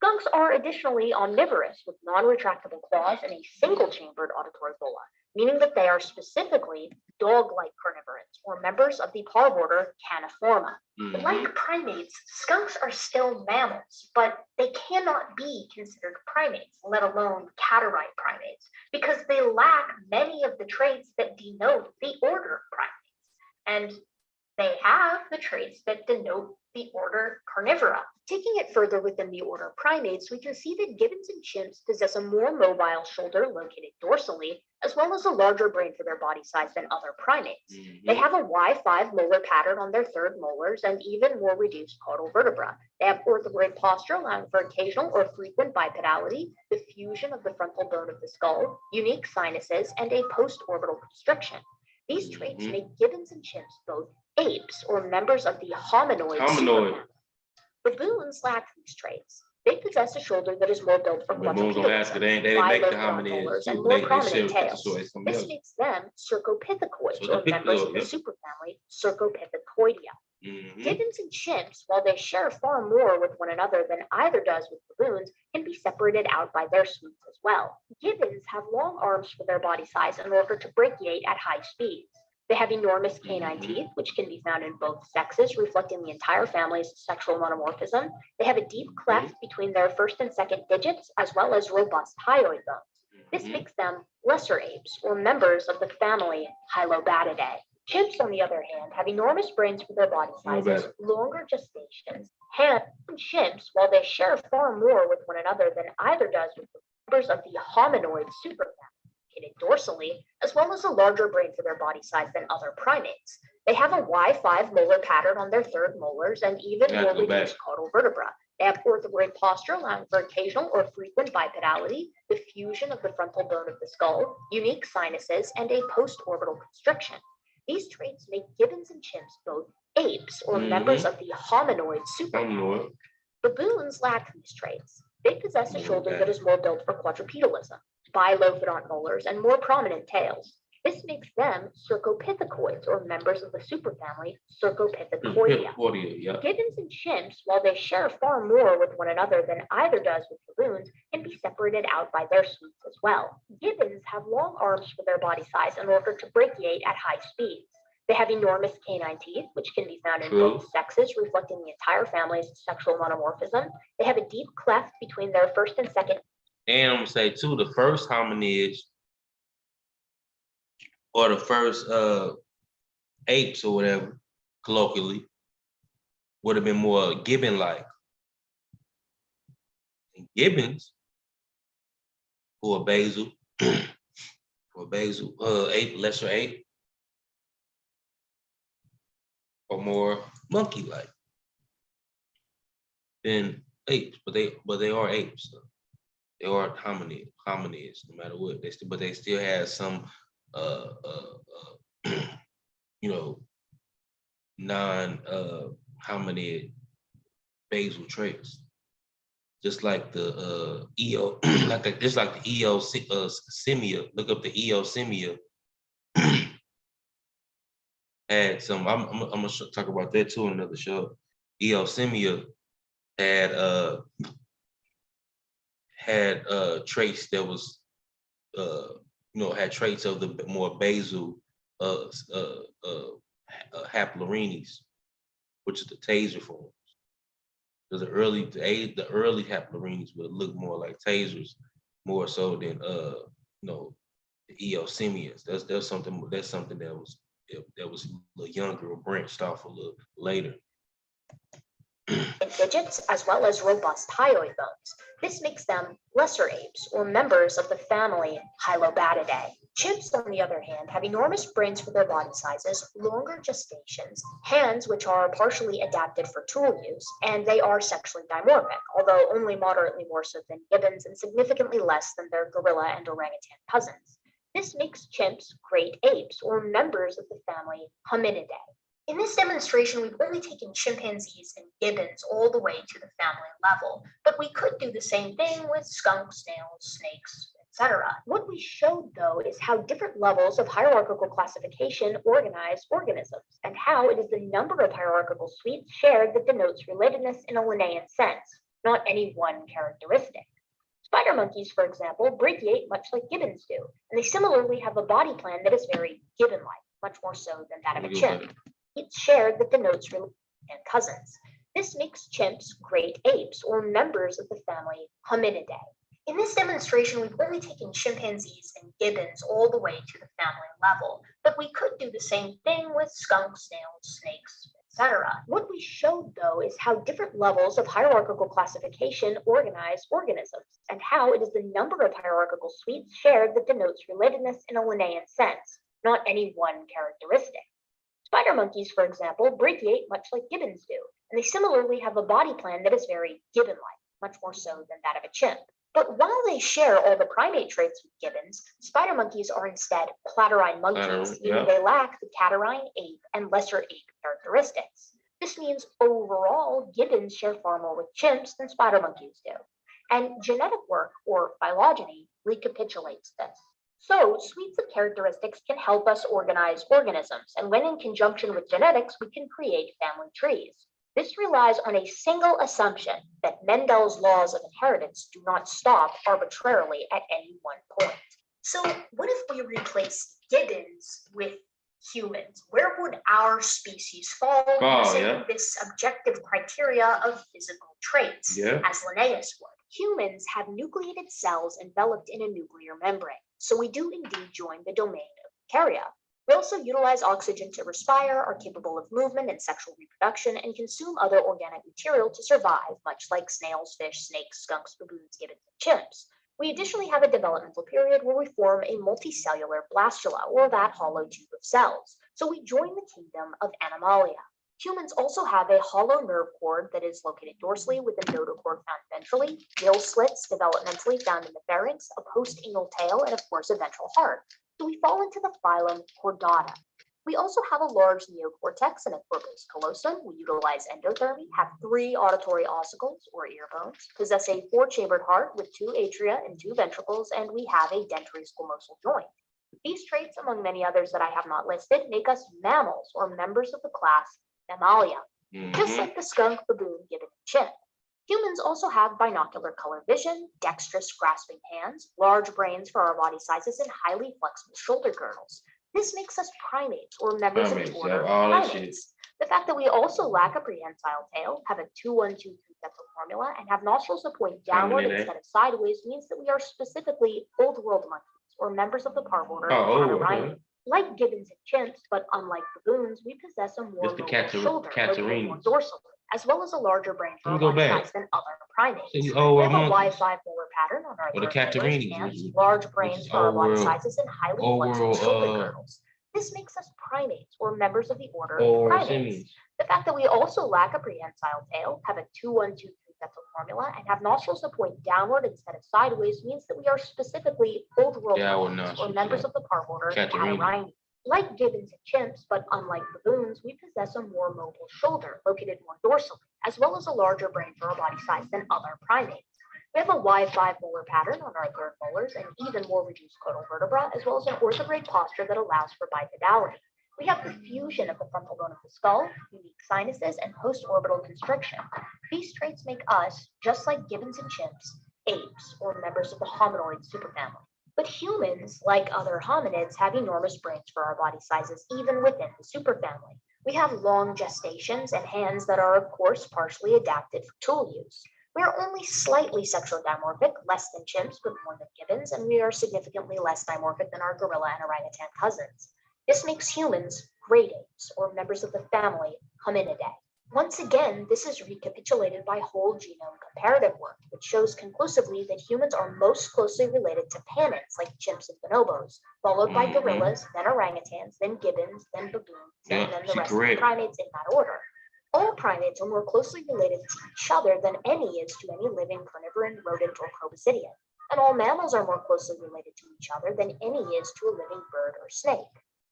Skunks are additionally omnivorous with non-retractable claws and a single-chambered auditory bulla, meaning that they are specifically dog-like carnivorans, or members of the parvorder Caniforma. Like primates, skunks are still mammals, but they cannot be considered primates, let alone catarrhine primates, because they lack many of the traits that denote the order primates. And they have the traits that denote the order Carnivora. Taking it further within the order Primates, we can see that gibbons and chimps possess a more mobile shoulder located dorsally, as well as a larger brain for their body size than other primates. They have a Y5 molar pattern on their third molars and even more reduced caudal vertebra. They have orthogroid posture, allowing for occasional or frequent bipedality, the fusion of the frontal bone of the skull, unique sinuses, and a post-orbital constriction. These traits make gibbons and chimps both apes, or members of the hominoid superfamily. Baboons lack these traits. They possess a shoulder that is more built for quadrupedalism, they didn't make the bilophodont hominids molars, and too. more They prominent share tails. something This else. makes them cercopithecoids, So the or members of the yep. superfamily Cercopithecoidea. Mhm. Gibbons and chimps, while they share far more with one another than either does with baboons, can be separated out by their sweeps as well. Gibbons have long arms for their body size in order to brachiate at high speeds. They have enormous canine teeth, which can be found in both sexes, reflecting the entire family's sexual monomorphism. They have a deep cleft between their first and second digits, as well as robust hyoid bones. This makes them lesser apes, or members of the family Hylobatidae. Chimps, on the other hand, have enormous brains for their body sizes, longer gestations. Chimps, while they share far more with one another than either does with the members of the hominoid superfamily, located dorsally, as well as a larger brain for their body size than other primates. They have a Y5 molar pattern on their third molars and even more reduced caudal vertebra. They have orthogroid posture, allowing for occasional or frequent bipedality, the fusion of the frontal bone of the skull, unique sinuses, and a post-orbital constriction. These traits make gibbons and chimps both apes, or members of the hominoid superfamily. Baboons lack these traits. They possess a shoulder that is more built for quadrupedalism, bilophodont molars, and more prominent tails. This makes them cercopithecoids, or members of the superfamily Cercopithecoidea. Gibbons and chimps, while they share far more with one another than either does with baboons, can be separated out by their sweeps as well. Gibbons have long arms for their body size in order to brachiate at high speeds. They have enormous canine teeth, which can be found in both sexes, reflecting the entire family's sexual monomorphism. They have a deep cleft between their first and second. And I'm gonna say too, the first hominids, or the first apes or whatever, colloquially, would have been more gibbon-like. And gibbons, or basal, ape, lesser ape, or more monkey-like than apes, but they are apes. So they are hominids, no matter what. But they still have some you know, non hominid basal traits. Just like the EO, just like the EO simia. Look up the EO simia. Had some. I'm gonna talk about that too in another show. EO simia had traits that was had traits of the more basal haplorhines, which is the taser forms. Because the early haplorhines would look more like tasers, more so than the EO simians. That's something that was a little younger or branched off a little later. Digits, as well as robust hyoid bones. This makes them lesser apes, or members of the family Hylobatidae. Chimps, on the other hand, have enormous brains for their body sizes, longer gestations, hands which are partially adapted for tool use, and they are sexually dimorphic, although only moderately more so than gibbons and significantly less than their gorilla and orangutan cousins. This makes chimps great apes, or members of the family Hominidae. In this demonstration, we've only taken chimpanzees and gibbons all the way to the family level, but we could do the same thing with skunks, snails, snakes, etc. What we showed, though, is how different levels of hierarchical classification organize organisms, and how it is the number of hierarchical suites shared that denotes relatedness in a Linnaean sense, not any one characteristic. Spider monkeys, for example, brachiate much like gibbons do, and they similarly have a body plan that is very gibbon-like, much more so than that of a chimp. It's shared that denotes relation and cousins. This makes chimps great apes, or members of the family Hominidae. In this demonstration, we've only taken chimpanzees and gibbons all the way to the family level, but we could do the same thing with skunks, snails, snakes, etc. What we showed, though, is how different levels of hierarchical classification organize organisms, and how it is the number of hierarchical suites shared that denotes relatedness in a Linnaean sense, not any one characteristic. Spider monkeys, for example, brachiate much like gibbons do, and they similarly have a body plan that is very gibbon-like, much more so than that of a chimp. But while they share all the primate traits with gibbons, spider monkeys are instead platyrrhine monkeys, meaning they lack the catarrhine, ape, and lesser ape characteristics. This means overall, gibbons share far more with chimps than spider monkeys do. And genetic work, or phylogeny, recapitulates this. So, suites of characteristics can help us organize organisms, and when in conjunction with genetics, we can create family trees. This relies on a single assumption that Mendel's laws of inheritance do not stop arbitrarily at any one point. So, what if we replace gibbons with humans? Where would our species fall using this objective criteria of physical traits, as Linnaeus would? Humans have nucleated cells enveloped in a nuclear membrane, so we do indeed join the domain of eukarya. We also utilize oxygen to respire, are capable of movement and sexual reproduction, and consume other organic material to survive, much like snails, fish, snakes, skunks, baboons, gibbons, and chimps. We additionally have a developmental period where we form a multicellular blastula, or that hollow tube of cells. So we join the kingdom of Animalia. Humans also have a hollow nerve cord that is located dorsally with a notochord found ventrally, gill slits developmentally found in the pharynx, a post-anal tail, and of course a ventral heart. So we fall into the phylum Chordata. We also have a large neocortex and a corpus callosum. We utilize endothermy, have 3 auditory ossicles, or ear bones, possess a 4-chambered heart with 2 atria and 2 ventricles, and we have a dentary squamosal joint. These traits, among many others that I have not listed, make us mammals, or members of the class Mammalia, just like the skunk, baboon, gibbon, and chimp. Humans also have binocular color vision, dexterous grasping hands, large brains for our body sizes, and highly flexible shoulder girdles. This makes us primates, or members of the order primates. The fact that we also lack a prehensile tail, have a 2-1-2-3 dental formula, and have nostrils that point downward instead of sideways means that we are specifically old world monkeys, or members of the part order Catarrhinae. Like gibbons and chimps, but unlike baboons, we possess a more mobile shoulder, located more dorsally, as well as a larger brain for body size than other primates. We have a Y5 molar pattern on our third molars, hands, large brains for our body sizes, and highly flexible shoulder girdles. This makes us primates, or members of the order primates. Simians. The fact that we also lack a prehensile tail, have a 2-1-2-3 dental formula, and have nostrils that point downward instead of sideways means that we are specifically old world monkeys, or members of the part order Catarrhinae. Like gibbons and chimps, but unlike baboons, we possess a more mobile shoulder, located more dorsally, as well as a larger brain for our body size than other primates. We have a Y5 molar pattern on our third molars, and even more reduced caudal vertebra, as well as an orthograde posture that allows for bipedality. We have the fusion of the frontal bone of the skull, unique sinuses, and post-orbital constriction. These traits make us, just like gibbons and chimps, apes, or members of the hominoid superfamily. But humans, like other hominids, have enormous brains for our body sizes, even within the superfamily. We have long gestations and hands that are, of course, partially adapted for tool use. We are only slightly sexually dimorphic, less than chimps, but more than gibbons, and we are significantly less dimorphic than our gorilla and orangutan cousins. This makes humans great apes, or members of the family Hominidae. Once again, this is recapitulated by whole genome comparative work, which shows conclusively that humans are most closely related to panids like chimps and bonobos, followed by gorillas, then orangutans, then gibbons, then baboons, and then the rest of the primates in that order. All primates are more closely related to each other than any is to any living carnivoran, rodent, or proboscidean. And all mammals are more closely related to each other than any is to a living bird or snake.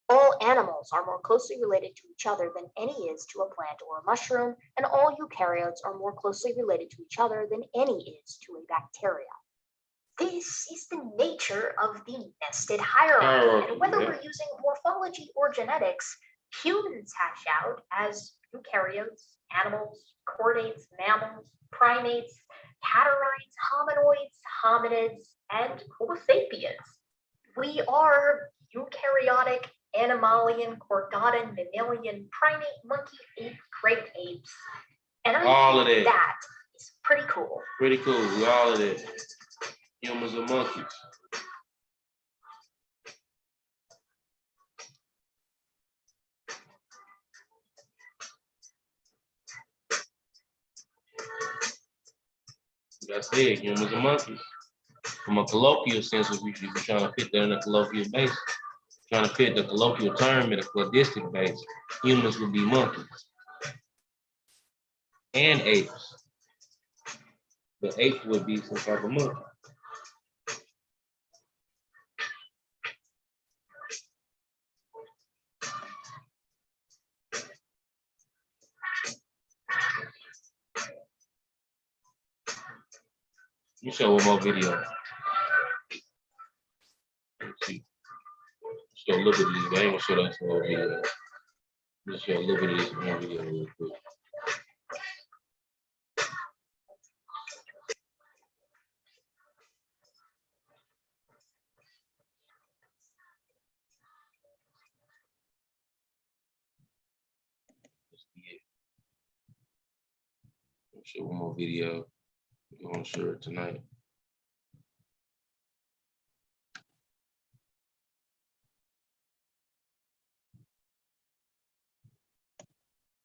All animals are more closely related to each other than any is to a plant or a mushroom, and all eukaryotes are more closely related to each other than any is to a bacteria. This is the nature of the nested hierarchy, and whether we're using morphology or genetics, humans hash out as eukaryotes, animals, chordates, mammals, primates, catarrhines, hominoids, hominids, and Homo sapiens. We are eukaryotic, animalian, chordatan, mammalian, primate, monkey, ape, great apes. And I think that is pretty cool. Pretty cool. We all of it. Humans and monkeys. That's it. Humans and monkeys. From a colloquial sense, if we should be trying to fit that in a colloquial base, trying to fit the colloquial term in a cladistic base, humans would be monkeys and apes. The ape would be some type of monkey. You show one more video. Let's see. Show a little bit of this. I ain't gonna show that whole video. Just show a little bit of this one video real quick. Show one more video. You want to share it tonight?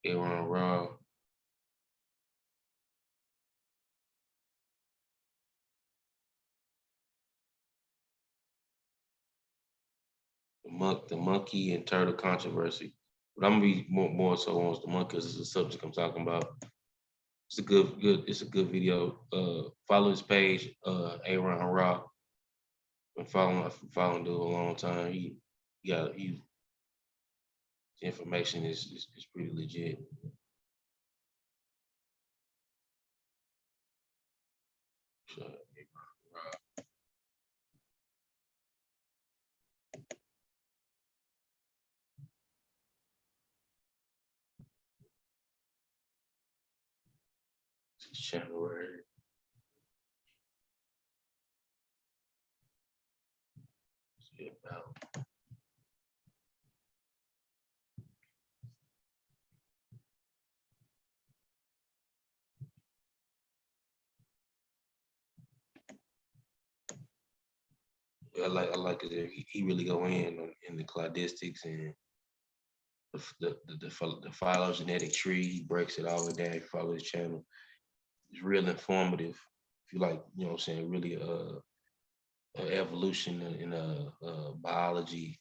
Aaron Raw. The monkey and turtle controversy. But I'm gonna be more so on the monkey because it's a subject I'm talking about. It's a good video. Follow his page, Aaron Raw. Been following dude a long time. His information is pretty legit. Channel right here. See about. I like it. He really go in the cladistics and the phylogenetic tree. He breaks it all the way down. If you follow his channel, it's real informative. If you like, you know what I'm saying, really evolution and biology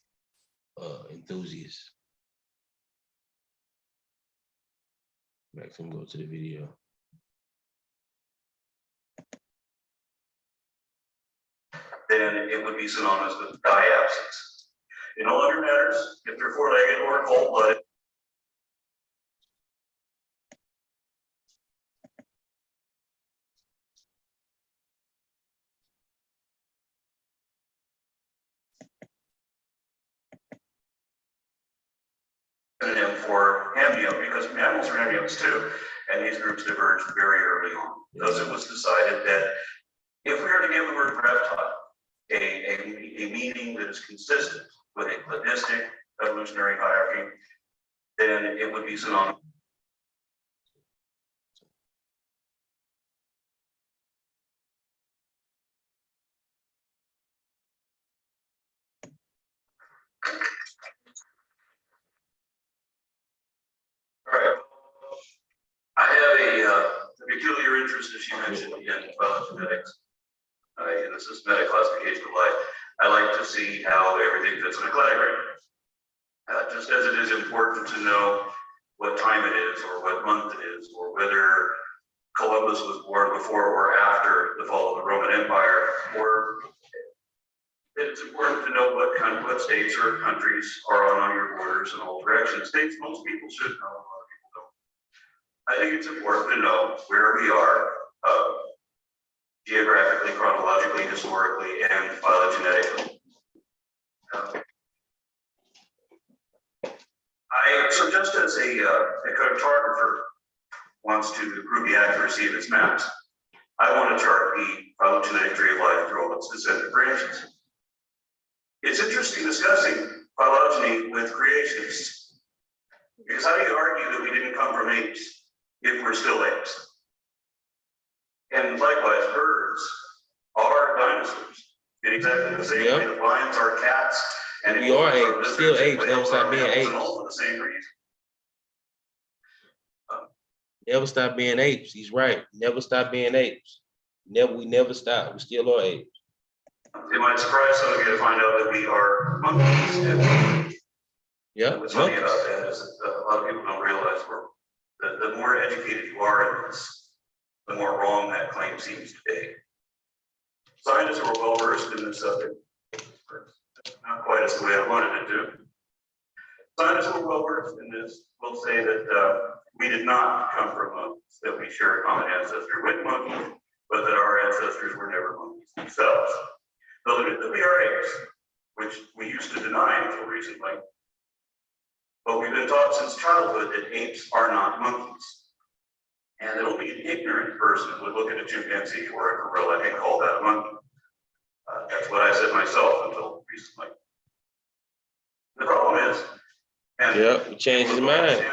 enthusiast. Max, I'm going to the video. Then it would be synonymous with diapsids. It no longer matters if they're four-legged or cold-blooded. For amnio, because mammals are amnions too, and these groups diverged very early on because it was decided that if we are to give the word reptile a meaning that is consistent with a cladistic evolutionary hierarchy, then it would be synonymous. All right. I have a peculiar interest, as you mentioned, in phylogenetics, in the systematic classification of life. I like to see how everything fits in a cladogram. Just as it is important to know what time it is, or what month it is, or whether Columbus was born before or after the fall of the Roman Empire, or it's important to know what states or countries are on your borders in all directions. States most people should know, a lot of people don't. I think it's important to know where we are geographically, chronologically, historically, and phylogenetically. So just as a cartographer wants to prove the accuracy of its maps, I want to chart the phylogenetic tree of life through all its descendant branches. It's interesting discussing phylogeny with creationists, because how do you argue that we didn't come from apes if we're still apes? And likewise, birds are dinosaurs in exactly the same way. The lions are cats, and we are apes, still apes, never stop being apes. All for the same reason. Never stop being apes. He's right. Never stop being apes. We never stop. We still are apes. It might surprise some of you to find out that we are monkeys. Yeah. What's funny about that is that a lot of people don't realize the more educated you are in this, the more wrong that claim seems to be. Scientists who are well versed in this subject, not quite as the way I wanted it to. Scientists who are well versed in this will say that we did not come from monkeys, that we share a common ancestor with monkeys, but that our ancestors were themselves. They'll admit that we are apes, which we used to deny until recently. But we've been taught since childhood that apes are not monkeys. And that only an ignorant person would look at a chimpanzee or a gorilla and call that a monkey. That's what I said myself until recently. The problem is, and yeah, we changed his mind.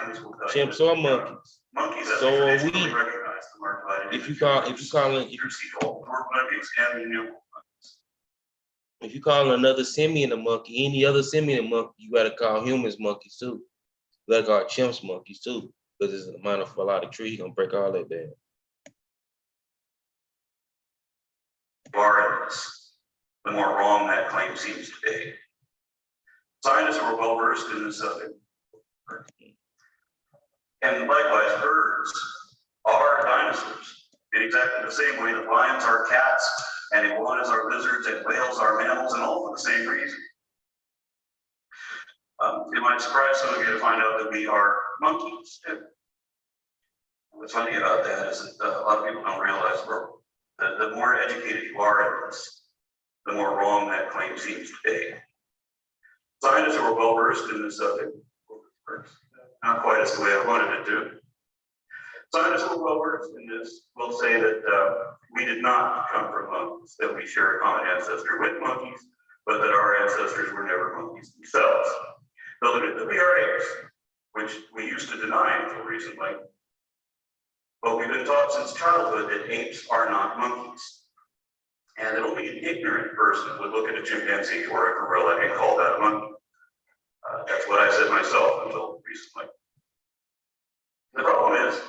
Chimps are monkeys. Monkeys, as So we are traditionally we. recognize them, are divided If you into call, two if you groups. calling, There's the old dwarf monkeys and the new monkeys. if you calling another simian a monkey, any other simian a monkey, you gotta call humans monkeys too. You gotta call chimps monkeys too, because it's a minor fall out of tree, he gonna break all that down. Are in this, the more wrong that claim seems to be. Scientists who are well versed in this subject. And likewise, birds are dinosaurs in exactly the same way that lions are cats and iguanas are lizards and whales are mammals, and all for the same reason. It might surprise some of you to find out that we are monkeys. And what's funny about that is that a lot of people don't realize that the more educated you are in this, the more wrong that claim seems to be. Scientists who are well versed in this subject, not quite as the way I wanted it to. Scientists who are well versed in this will say that we did not come from monkeys, that we share a common ancestor with monkeys, but that our ancestors were never monkeys themselves. They'll admit that we are apes, which we used to deny until recently. But we've been taught since childhood that apes are not monkeys. And that only an ignorant person would look at a chimpanzee or a gorilla and call that a monkey. That's what I said myself until recently. The problem is,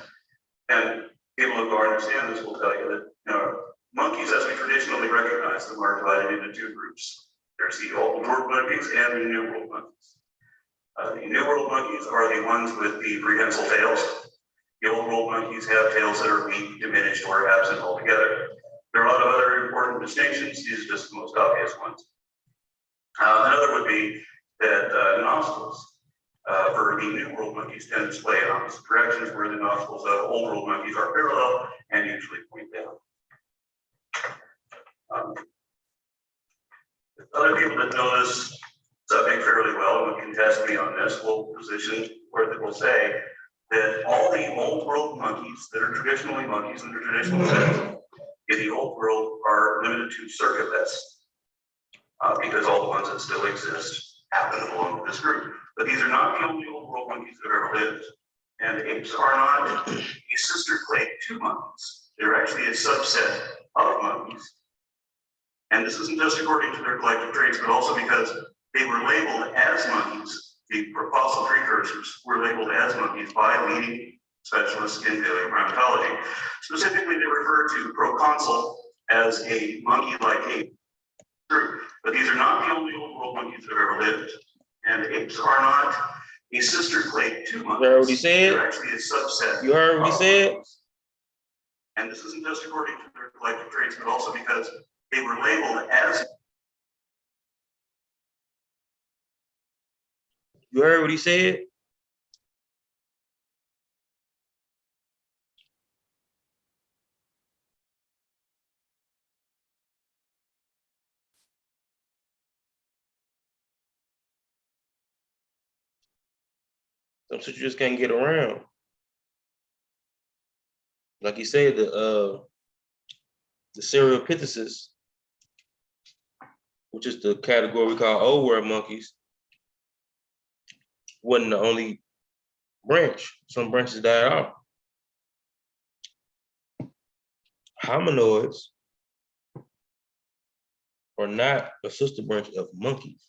and people who understand this will tell you that monkeys, as we traditionally recognize them, are divided into two groups. There's the old world monkeys and the new world monkeys. The new world monkeys are the ones with the prehensile tails. The old world monkeys have tails that are weak, diminished, or absent altogether. There are a lot of other important distinctions. These are just the most obvious ones. Another would be that nostrils for the new world monkeys tend to display in opposite directions, where the nostrils of old world monkeys are parallel and usually point down. Other people that know this subject fairly well and would contest me on this will position, or they will say that all the old world monkeys that are traditionally monkeys in the traditional sense in the old world are limited to circumvents, because all the ones that still exist happen to belong to this group. But these are not the only old world monkeys that have ever lived. And apes are not a sister clade to monkeys. They're actually a subset of monkeys. And this isn't just according to their collective traits, but also because they were labeled as monkeys. The fossil precursors were labeled as monkeys by leading specialists in paleoprimatology. Specifically, they refer to proconsul as a monkey-like ape group. But these are not the only old world monkeys that have ever lived. And apes are not a sister clade to monkeys. You heard what he said? They're actually a subset. You heard what he said? Monkeys. And this isn't just according to their collective traits, but also because they were labeled as. You heard what he said? Some shit you just can't get around. Like you said, the Cereopithecus, which is the category we call old world monkeys, wasn't the only branch. Some branches died off. Hominoids are not a sister branch of monkeys.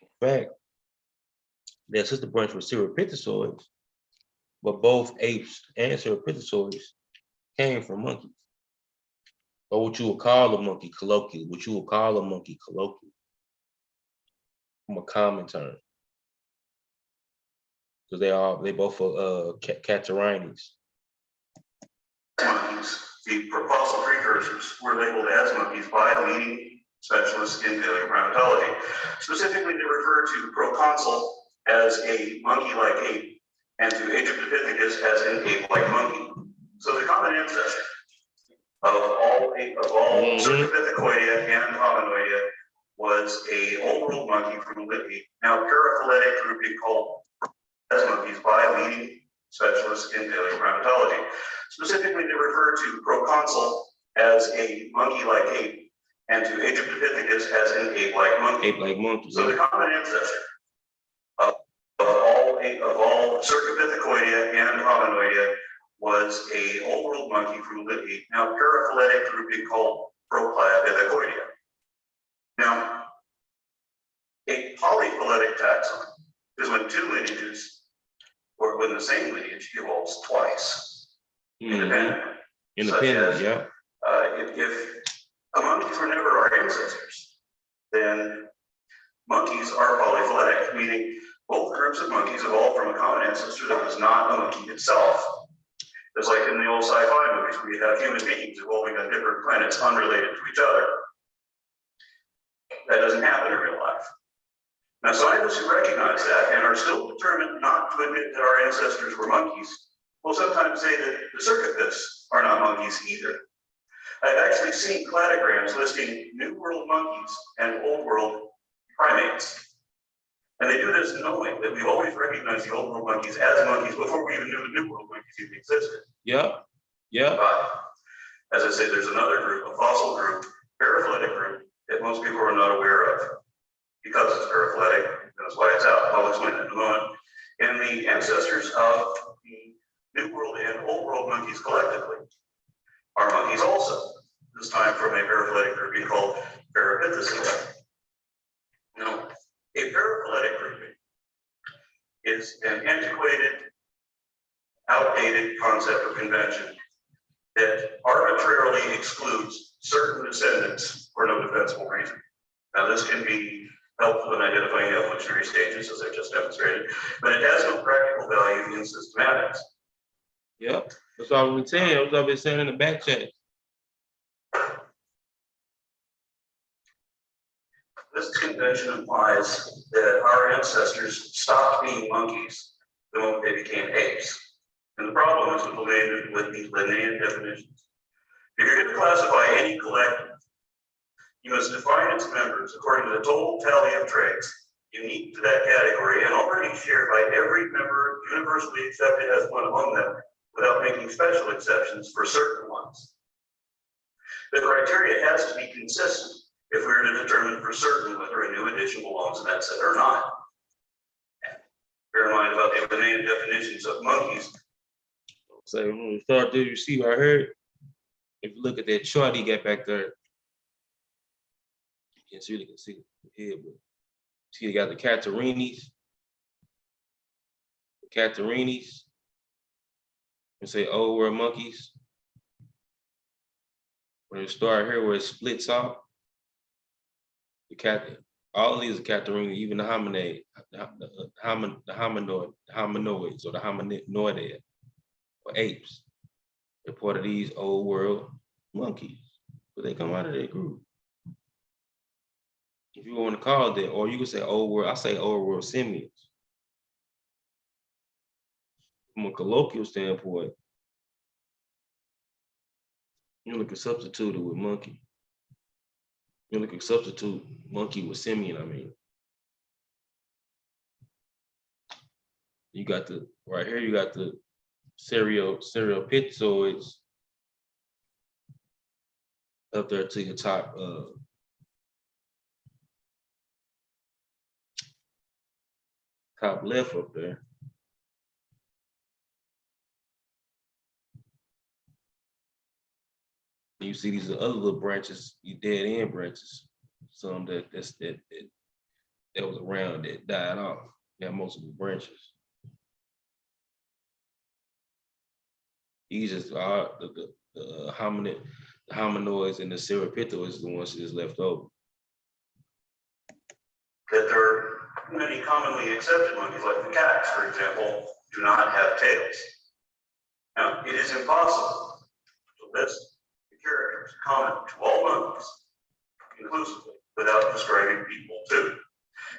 In fact, their sister branch was Cereopithecus, but both apes and Cereopithecus came from monkeys. Or what you would call a monkey colloquially, from a common term. Because they both are catarrhines. Monkeys, the fossil precursors, were labeled as monkeys by leading specialists in paleoprimatology. Specifically, they refer to proconsul as a monkey-like ape, and to Australopithecus as an ape-like monkey. So the common ancestor of all Cercopithecoidea and Hominoidea was a old world monkey from a now paraphyletic grouping called as monkeys by leading specialists in paleoprimatology. Specifically, they refer to proconsul as a monkey-like ape, and to Australopithecus as an ape-like monkey. Ape-like monkey. So the common ancestor of all Cercopithecoidea and Hominoidea was a old world monkey from a now paraphyletic grouping called Procliopithecoidea. Now, a polyphyletic taxon is when two lineages, or when the same lineage evolves twice, independently. Independently, yeah. If monkeys were never our ancestors, then monkeys are polyphyletic, meaning both groups of monkeys evolved from a common ancestor that was not a monkey itself. It's like in the old sci-fi movies where you have human beings evolving on different planets unrelated to each other. That doesn't happen in real life. Now, scientists who recognize that and are still determined not to admit that our ancestors were monkeys will sometimes say that the Cercopiths are not monkeys either. I've actually seen cladograms listing New World monkeys and Old World primates. And they do this knowing that we've always recognized the Old World monkeys as monkeys before we even knew the New World monkeys even existed. Yeah, yeah. But, as I say, there's another group, a fossil group, paraphyletic group, that most people are not aware of because it's paraphyletic. That's why it's out. I'll explain that in a moment. And the ancestors of the New World and Old World monkeys collectively are monkeys also, this time from a paraphyletic grouping called Parapithecida. Now, a paraphyletic grouping is an antiquated, outdated concept or convention that arbitrarily excludes certain descendants for no defensible reason. Now, this can be helpful in identifying evolutionary stages, as I just demonstrated, but it has no practical value in systematics. Yep, that's what I've been saying. That's what I've been saying in the back chat. This convention implies that our ancestors stopped being monkeys the moment they became apes. And the problem is with these Linnaean definitions. If you're going to classify any collective, you must define its members according to the total tally of traits unique to that category and already shared by every member, universally accepted as one among them, without making special exceptions for certain ones. The criteria has to be consistent if we're to determine for certain whether a new addition belongs in that set or not. Bear in mind about the Linnaean definitions of monkeys. So when we start to, you see right here, if you look at that chart he got back there, you really can see here, but see, you got the Catarrhines, and say old world monkeys. When you start here where it splits off, all these are Catarrhines, even the hominoid, the hominoids or the hominoidea or apes. They're part of these old world monkeys, but they come out of their group. If you want to call it that, or you could say old world, I say old world simians. From a colloquial standpoint, you look at substitute it with monkey. You look at substitute monkey with simian, I mean. You got the, right here, you got the cereopithecus up there to your top, top left up there. You see these other little branches, you dead end branches. Some that was around that died off. They have multiple branches. These just are the hominoids and the cereopithecus is the ones that is left over. That there are many commonly accepted monkeys, like the cats, for example, do not have tails. Now, it is impossible to list the characters common to all monkeys inclusively without describing people too.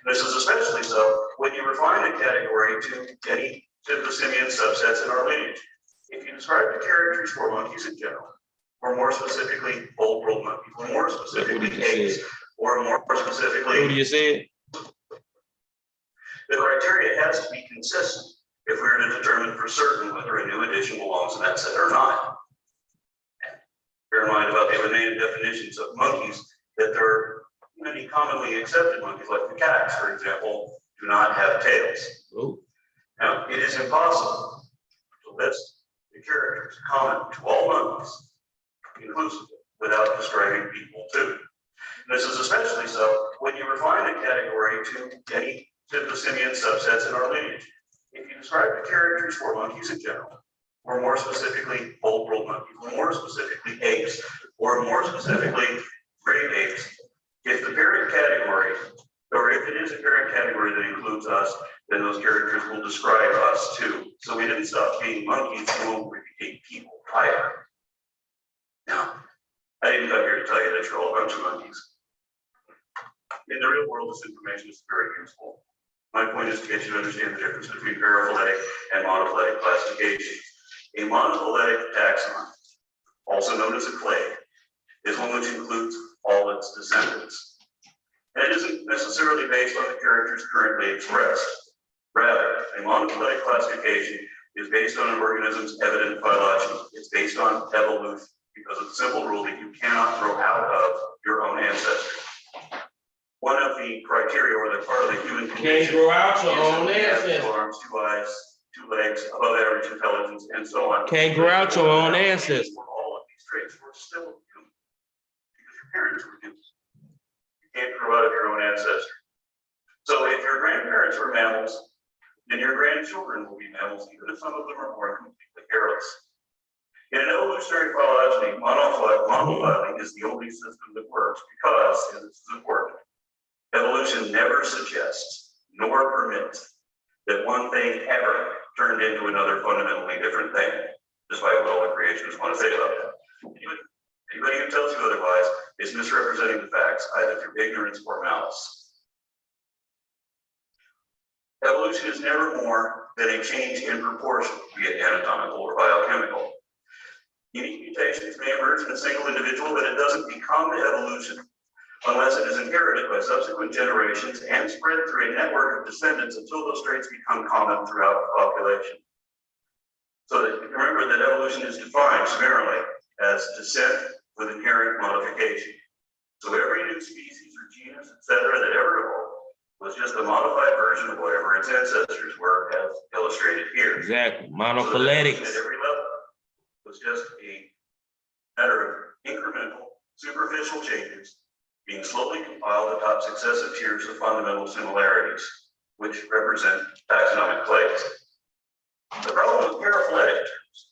This is especially so when you refine a category to any of the simian subsets in our lineage. If you describe the characters for monkeys in general, or more specifically, old world monkeys, or more specifically, apes, or more specifically, what you said? the criteria has to be consistent if we are to determine for certain whether a new addition belongs in that set or not. Bear in mind about the remaining definitions of monkeys that there are many commonly accepted monkeys, like the cats, for example, do not have tails. Oh. Now, it is impossible to list the characters common to all monkeys, inclusive, without describing people too. And this is especially so when you refine a category to any of the simian subsets in our lineage. If you describe the characters for monkeys in general, or more specifically, old world monkeys, or more specifically, apes, or more specifically, great apes, if the parent category, or if it is a parent category that includes us, then those characters will describe us too. So we didn't stop being monkeys, we won't became people either. Now, I didn't come here to tell you that you're all a bunch of monkeys. In the real world, this information is very useful. My point is to get you to understand the difference between paraphyletic and monophyletic classifications. A monophyletic taxon, also known as a clade, is one which includes all its descendants. And it isn't necessarily based on the characters currently expressed. Rather, a monophyletic classification is based on an organism's evident phylogeny. It's based on evolution because of the simple rule that you cannot grow out of your own ancestry. One of the criteria or the part of the human condition Can't grow out your own is that we have ancestry. 2 arms, 2 eyes, 2 legs, above average intelligence, and so on. Can't grow out your own ancestry. For all of these traits, we're still human because your parents were human. You can't grow out of your own ancestry. So if your grandparents were mammals, then your grandchildren will be mammals, even if some of them are born completely hairless. In an evolutionary phylogeny, monophyly is the only system that works because, and this is important, evolution never suggests nor permits that one thing ever turned into another fundamentally different thing, despite what all the creationists want to say about that. Anybody who tells you otherwise is misrepresenting the facts, either through ignorance or malice. Evolution is never more than a change in proportion, be it anatomical or biochemical. Unique mutations may emerge in a single individual, but it doesn't become evolution unless it is inherited by subsequent generations and spread through a network of descendants until those traits become common throughout the population. So that, remember that evolution is defined summarily as descent with inherent modification. So every new species or genus, etc., that ever evolved was just a modified version of whatever its ancestors were, as illustrated here. Exactly, So monophyletics. at every level was just a matter of incremental, superficial changes being slowly compiled atop successive tiers of fundamental similarities, which represent taxonomic clades. The problem with paraphyletic terms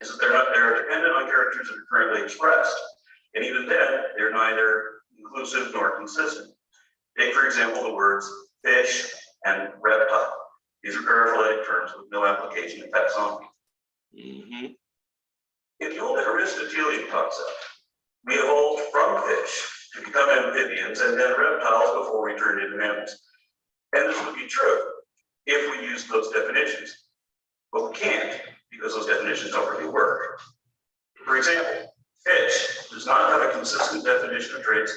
is that they're dependent on characters that are currently expressed, and even then, they're neither inclusive nor consistent. Take, for example, the words fish and reptile. These are paraphyletic terms with no application in taxonomy. Mm-hmm. In the old Aristotelian concept, we evolved from fish to become amphibians and then reptiles before we turned into mammals. And this would be true if we used those definitions, but we can't because those definitions don't really work. For example, fish does not have a consistent definition of traits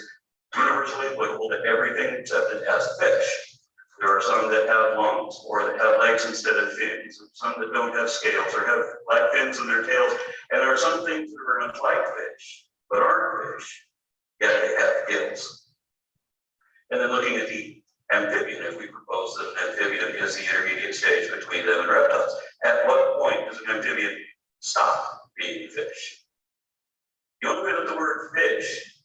universally applicable to everything accepted as fish. There are some that have lungs or that have legs instead of fins, some that don't have scales or have black fins in their tails, and there are some things that are much like fish, but aren't fish, yet they have gills. And then looking at the amphibian, if we propose that an amphibian is the intermediate stage between them and reptiles, at what point does an amphibian stop being fish? The only way that the word fish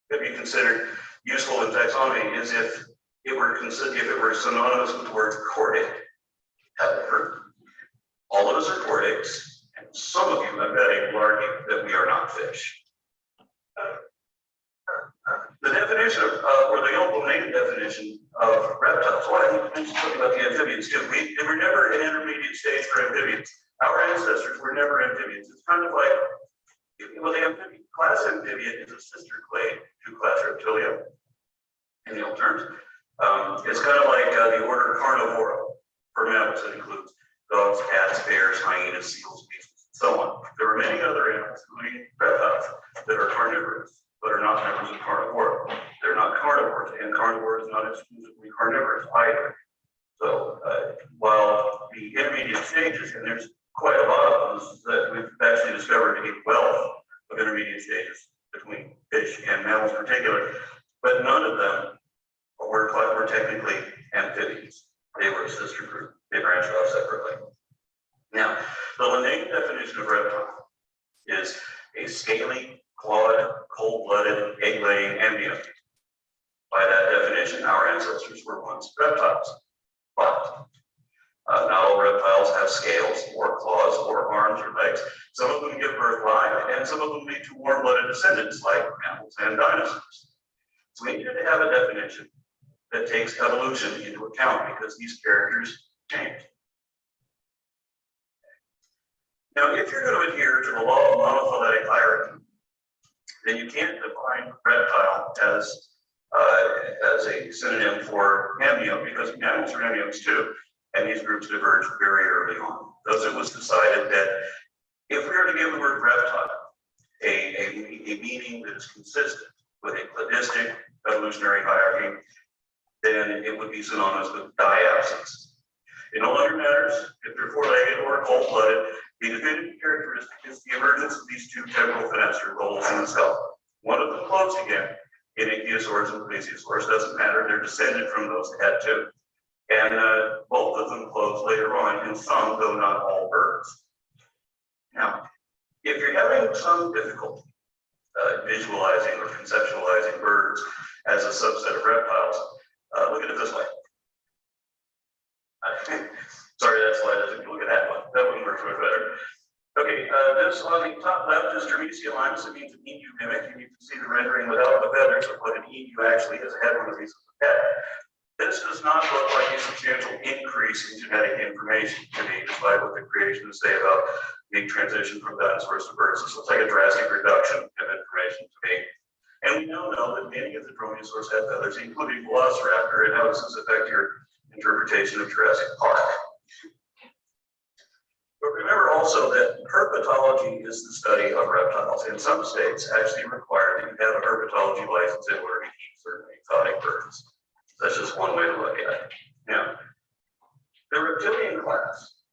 could be considered useful in taxonomy is if it were synonymous with the word chordic. However, all of us are chordics, and some of you, I'm betting, will argue that we are not fish. The definition of, or the open-ended definition of reptiles, well, I mentioned something about the amphibians too. They were never an intermediate stage for amphibians. Our ancestors were never amphibians. It's kind of like, well, the amphibian, class amphibian is a sister clade to class reptilia in the old terms. It's kind of like the order Carnivora for mammals. That includes dogs, cats, bears, hyenas, seals, weasels, so on. There are many other animals, including reptiles, that are carnivorous, but are not members of carnivore. They're not carnivores, and carnivore is not exclusively carnivorous either. So while the intermediate stages, and there's quite a lot of those that we've actually discovered a wealth of intermediate stages between fish and mammals in particular, but none of them were technically amphibians. They were a sister group. They branched off separately. Now, the Linnaean definition of reptile is a scaly, clawed, cold-blooded, egg-laying amniote. By that definition, our ancestors were once reptiles. But not all reptiles have scales or claws or arms or legs. Some of them give birth live, and some of them lead to warm-blooded descendants like mammals and dinosaurs. So we needed to have a definition that takes evolution into account because these characters change. Now, if you're going to adhere to the law of monophyletic hierarchy, then you can't define reptile as a synonym for amniote, because mammals are amniotes too, and these groups diverged very early on. Thus, it was decided that if we are to give the word reptile a meaning that is consistent with a cladistic evolutionary hierarchy, then it would be synonymous with diapsids. It no longer matters if they're four-legged or cold-blooded. The definitive characteristic is the emergence of these two temporal fenestra roles in the skull. One of them closed again in ichthyosaurs and plesiosaurs. Doesn't matter, they're descended from those that had two. And both of them closed later on in some, though not all, birds. Now, if you're having some difficulty visualizing or conceptualizing birds as a subset of reptiles, look at it this way. Sorry, that slide doesn't look at that one. That one works much better. Okay, this on the top left is Termesiolimus. It means an emu mimic, and you can see the rendering without the feathers of what an emu actually has had one of these head. This does not look like a substantial increase in genetic information to me, despite what the creationists say about the transition from dinosaurs to birds. This looks like a drastic reduction of information to me. And we now know that many of the dromaeosaurs had feathers, including Velociraptor. And how does this affect your interpretation of Jurassic Park? But remember also that herpetology is the study of reptiles. In some states actually require that you have a herpetology license in order to keep certain exotic birds. That's just one way to look at it. Now, the reptilian class,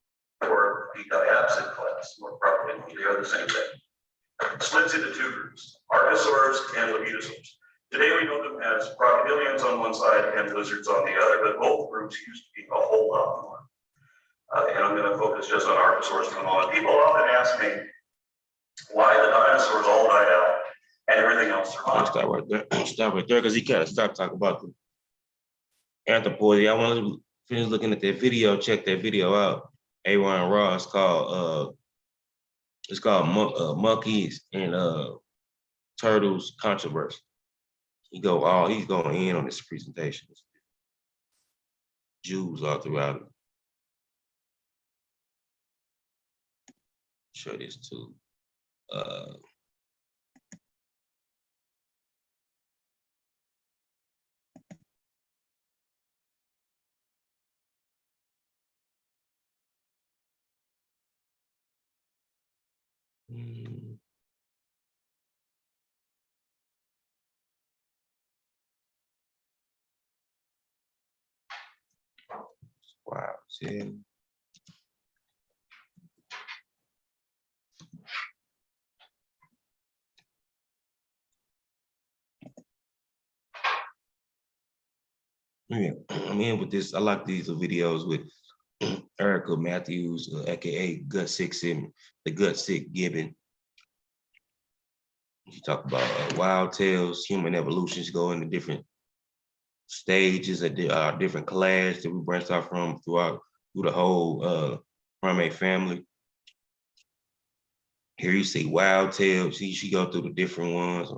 or the diapsid class, more properly, they are the same thing, splits into two groups, archosaurs and lepidosaurs. Today we know them as crocodilians on one side and lizards on the other, but both groups used to be a whole lot more. And I'm going to focus just on archosaurs for the moment. People often ask me why the dinosaurs all died out and everything else survived. Stop right there. Stop right there, because he kind of stopped talking about the anthropoids. I want to finish looking at that video. Check that video out. Aaron Ross called Monkeys and Turtles Controversy. He's going in on this presentation. Jews all throughout it. Show this too. Wow, see. Yeah, I'm in with this. I like these videos with Erica Matthews, aka Gut Sick Sim, the Gut Sick Gibbon. She talk about wild tales, human evolutions, go into different stages of different class that we branched off from through the whole primate family. Here you see wild tales. She go through the different ones.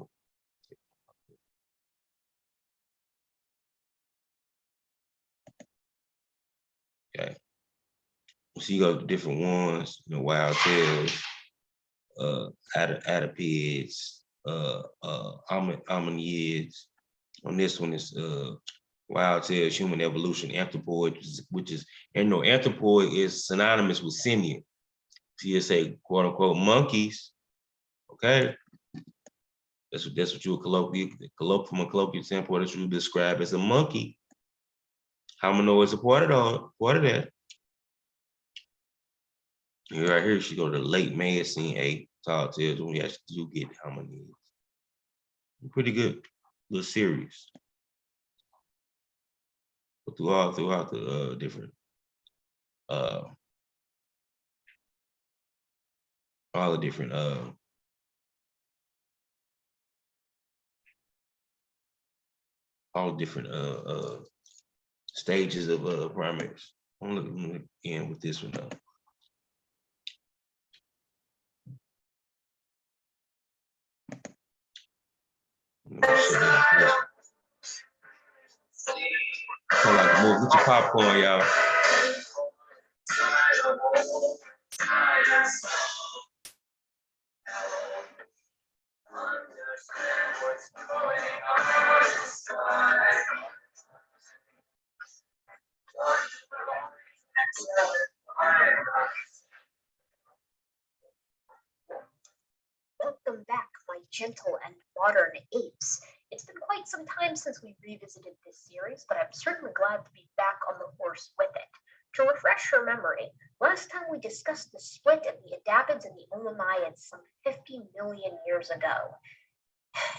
Okay. She go to different ones, wild tales, Adipids, Hominids. On this one is wild tales, human evolution, anthropoid, which is, anthropoid is synonymous with simian. See, you say quote unquote monkeys. Okay. That's what you would from a colloquial standpoint, that you would describe as a monkey. Hominoids are part of that. Here, right here, she go to the late Miocene age. Tall tales when we actually do get hominids. Pretty good little series. But throughout the different all the different stages of primates. I'm looking again with this one though. I like to move. Get your popcorn, y'all. Welcome back, my gentle and modern apes. It's been quite some time since we revisited this series, but I'm certainly glad to be back on the horse with it. To refresh your memory, last time we discussed the split of the Adapids and the Oomymiids some 50 million years ago.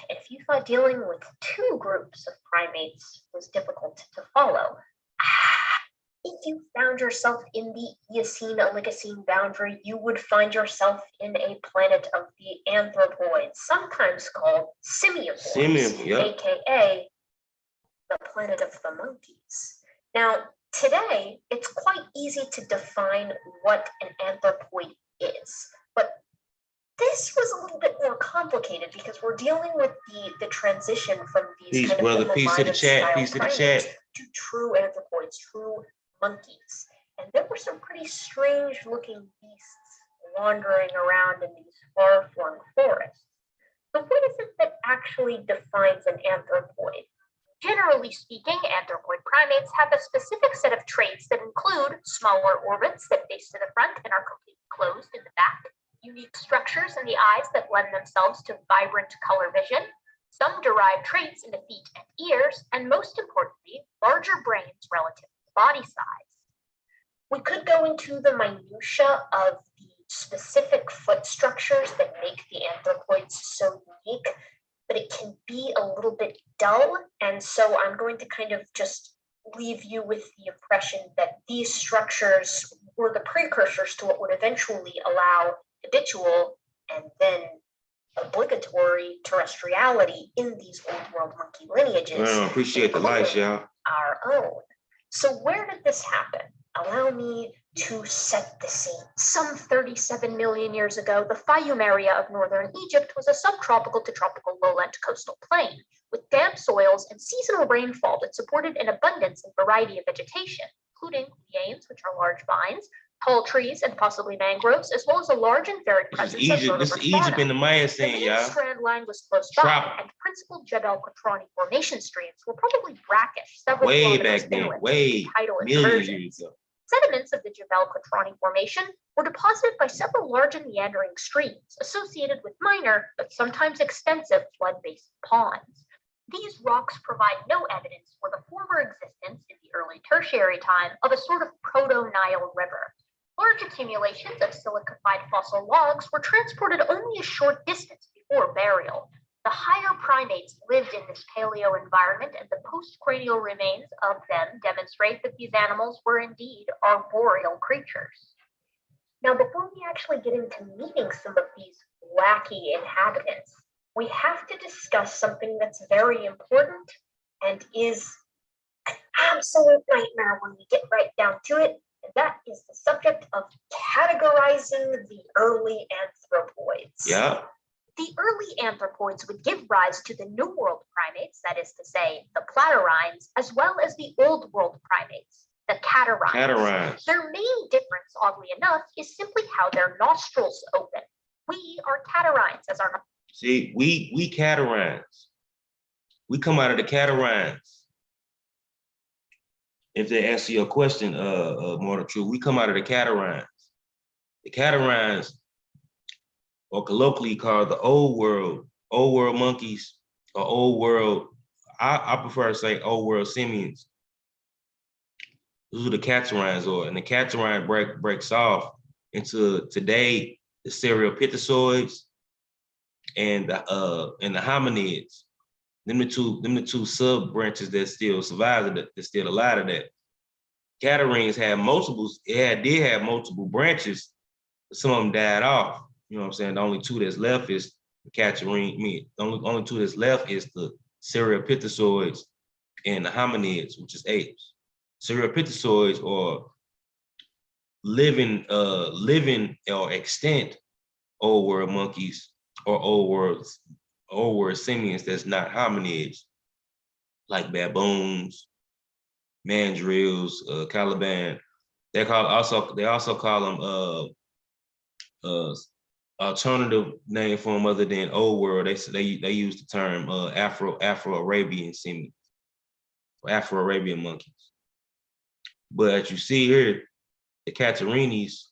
If you thought dealing with two groups of primates was difficult to follow, if you found yourself in the Eocene-Oligocene boundary, you would find yourself in a planet of the anthropoids, sometimes called Simians, aka the planet of the monkeys. Now, today, it's quite easy to define what an anthropoid is, but this was a little bit more complicated because we're dealing with the transition from these peace to the chat to true anthropoids, true monkeys. And there were some pretty strange looking beasts wandering around in these far-flung forests. So what is it that actually defines an anthropoid? Generally speaking, anthropoid primates have a specific set of traits that include smaller orbits that face to the front and are completely closed in the back, unique structures in the eyes that lend themselves to vibrant color vision, some derived traits in the feet and ears, and most importantly, larger brains relative to body size. We could go into the minutiae of the specific foot structures that make the anthropoids so unique, but it can be a little bit dull, and so I'm going to kind of just leave you with the impression that these structures were the precursors to what would eventually allow habitual and then obligatory terrestriality in these old world monkey lineages. I appreciate the likes, y'all. Our own. So where did this happen? Allow me to set the scene. Some 37 million years ago, the Fayum area of northern Egypt was a subtropical to tropical lowland coastal plain with damp soils and seasonal rainfall that supported an abundance and variety of vegetation, including lianes, which are large vines, tall trees, and possibly mangroves, as well as a large and varied presence of vertebrate This is Egypt in the Miocene, y'all. The strand line was close by, and principal Jebel Qatrani formation streams were probably brackish, several way kilometers back then, inland, way tidal millions inversions. of years ago. Sediments of the Jebel Qatrani formation were deposited by several large and meandering streams associated with minor, but sometimes extensive flood-based ponds. These rocks provide no evidence for the former existence in the early tertiary time of a sort of proto-Nile river. Large accumulations of silicified fossil logs were transported only a short distance before burial. The higher primates lived in this paleo environment, and the postcranial remains of them demonstrate that these animals were indeed arboreal creatures. Now, before we actually get into meeting some of these wacky inhabitants, we have to discuss something that's very important and is an absolute nightmare when we get right down to it, and that is the subject of categorizing the early anthropoids. Yeah. The early anthropoids would give rise to the New World primates, that is to say, the platyrrhines, as well as the Old World primates, the catarrhines. Their main difference, oddly enough, is simply how their nostrils open. We are catarrhines as our See, we catarrhines. We come out of the catarrhines. If they answer your question, more true, we come out of the catarrhines. The catarines, or colloquially called the old world monkeys, or old world, I prefer to say old world simians. Those are the catarines, and the catarine breaks off into today the cereopithecioids and the hominids. Them the two sub branches that still survive, that still alive to that. Catarines had multiples, did have multiple branches, but some of them died off. You know what I'm saying? The only two that's left is the catarine, the only two that's left is the cereopithecioids and the hominids, which is apes. Cereopithecioids or living or extant old world monkeys or old world simians that's not hominids, like baboons, mandrills, Caliban. They also call them alternative name for them other than old world. They use the term Afro-Arabian simians, or Afro-Arabian monkeys. But as you see here, the Catarinis,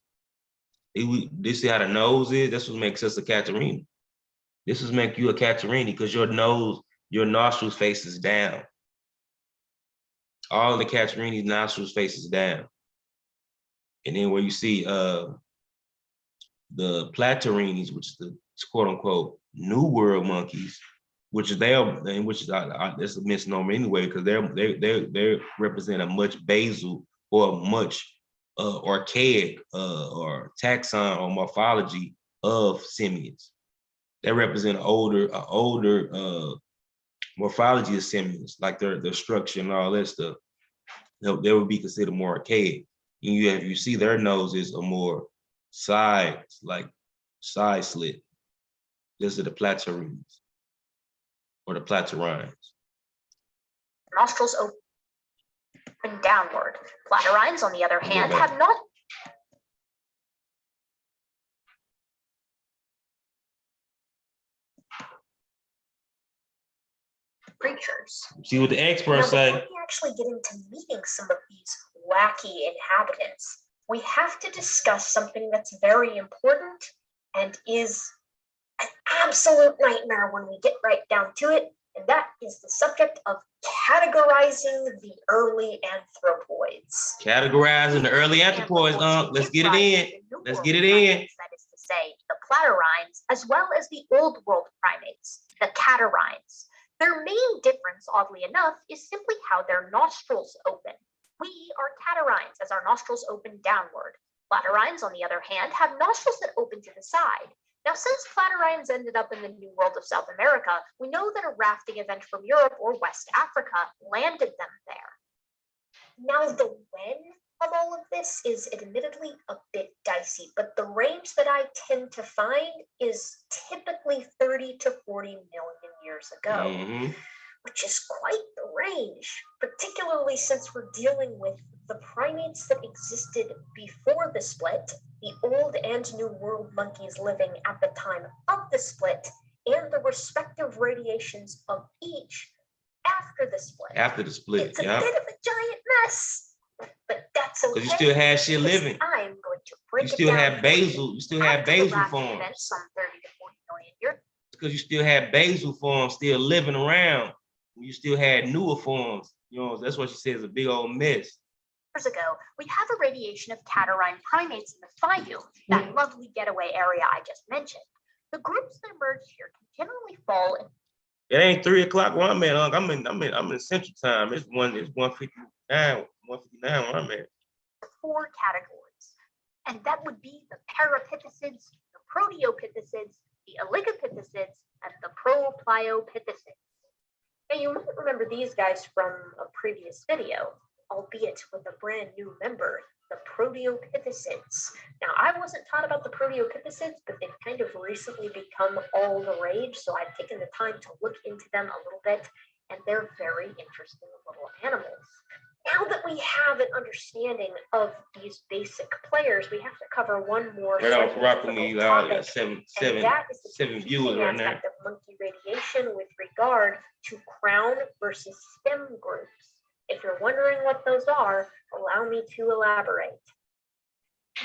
this is how the nose is. That's what makes us a Catarini. This is make you a Catarini because your nostrils faces down. All the Catarinis' nostrils faces down. And then where you see the Platarinis, which is the quote unquote new world monkeys, which is that's a misnomer anyway, because they represent a much basal or much archaic or taxon or morphology of simians. They represent an older morphology of simians, like their structure and all that stuff. They would be considered more archaic. And you see their noses are more side slit. These are the Platarines or the Platarines. Nostrils open downward. Platarines, on the other hand, have not. Creatures. See what the experts say. Before we actually get into meeting some of these wacky inhabitants, we have to discuss something that's very important and is an absolute nightmare when we get right down to it, and that is the subject of categorizing the early anthropoids. Categorizing the early anthropoids, let's get it in. Let's get it in. That is to say, the Platarines, as well as the old world primates, the Catarines. Their main difference, oddly enough, is simply how their nostrils open. We are Catarines, as our nostrils open downward. Platarines, on the other hand, have nostrils that open to the side. Now, since Platarines ended up in the New World of South America, we know that a rafting event from Europe or West Africa landed them there. Now, the when of all of this is admittedly a bit dicey, but the range that I tend to find is typically 30 to 40 million years ago, which is quite the range, particularly since we're dealing with the primates that existed before the split, the old and new world monkeys living at the time of the split, and the respective radiations of each after the split. After the split, it's a bit of a giant mess, but that's okay. Because you still had shit living. I'm going to break you still had basal. You still had basal forms. Some 30 to 40 million years. Because you still had basal forms still living around. You still had newer forms. You know, that's what she says, a big old mess. Years ago, we have a radiation of catarine primates in the Fayum, that lovely getaway area I just mentioned. The groups that emerge here can generally fall in. It ain't 3 o'clock where I'm at. I'm in Central Time. It's 1:59 where I'm at. 4 categories, and that would be the parapithecids, the proteopithecids, the oligopithecids, and the propliopithecids. Now, you might remember these guys from a previous video, albeit with a brand new member, the proteopithecids. Now, I wasn't taught about the proteopithecids, but they've kind of recently become all the rage, so I've taken the time to look into them a little bit, and they're very interesting little animals. Now that we have an understanding of these basic players, we have to cover one more. Rock with me, got seven viewers right now. Of monkey radiation with regard to crown versus stem groups. If you're wondering what those are, allow me to elaborate.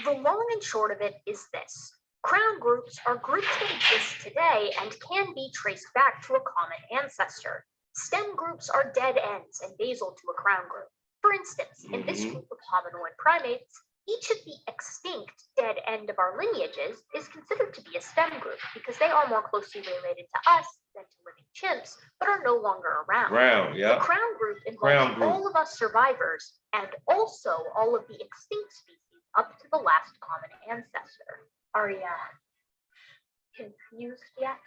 The long and short of it is this. Crown groups are groups that exist today and can be traced back to a common ancestor. Stem groups are dead ends and basal to a crown group. For instance, in this group of hominoid primates, each of the extinct dead end of our lineages is considered to be a stem group because they are more closely related to us than to living chimps, but are no longer around. The crown group involves all of us survivors and also all of the extinct species up to the last common ancestor. Are ya confused yet?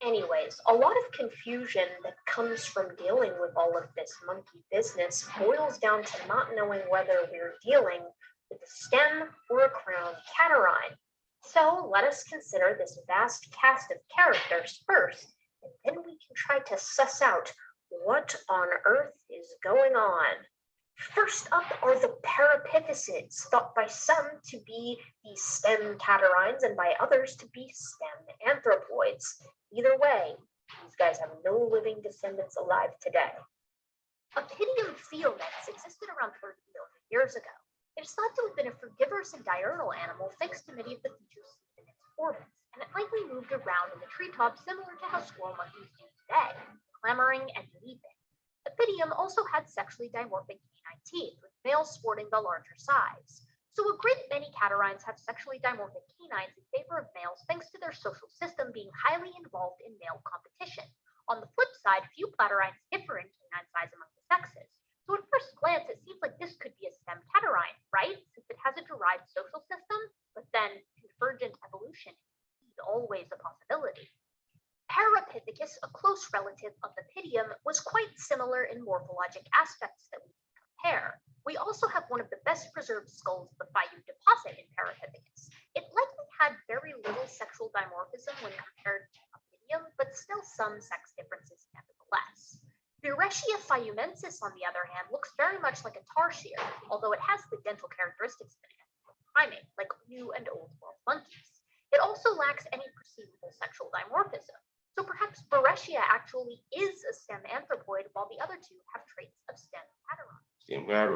Anyways, a lot of confusion that comes from dealing with all of this monkey business boils down to not knowing whether we're dealing with a stem or a crown catarrhine. So let us consider this vast cast of characters first, and then we can try to suss out what on earth is going on. First up are the parapithecids, thought by some to be the stem catarrhines and by others to be stem anthropoids. Either way, these guys have no living descendants alive today. Opidium phiomex existed around 30 million years ago. It is thought to have been a frugivorous and diurnal animal thanks to many of the features seen in its orbits, and it likely moved around in the treetops similar to how squirrel monkeys do today, clamoring and leaping. Opidium also had sexually dimorphic canine teeth, with males sporting the larger size. So a great many catarrhines have sexually dimorphic canines in favor of males thanks to their social system being highly involved in male competition. On the flip side, few platyrrhines differ in canine size among the sexes. So at first glance, it seems like this could be a stem catarrhine, right? Since it has a derived social system, but then convergent evolution is always a possibility. Parapithecus, a close relative of Opidium, was quite similar in morphologic aspects that we can compare. We also have one of the best preserved skulls of the Fayum deposit in Parapithecus. It likely had very little sexual dimorphism when compared to Opidium, but still some sex differences nevertheless. Burechia fayumensis, on the other hand, looks very much like a tarsier, although it has the dental characteristics of an primate, like new and old world monkeys. It also lacks any perceivable sexual dimorphism. So perhaps Burechia actually is a stem anthropoid, while the other two have traits of stem catarrhine.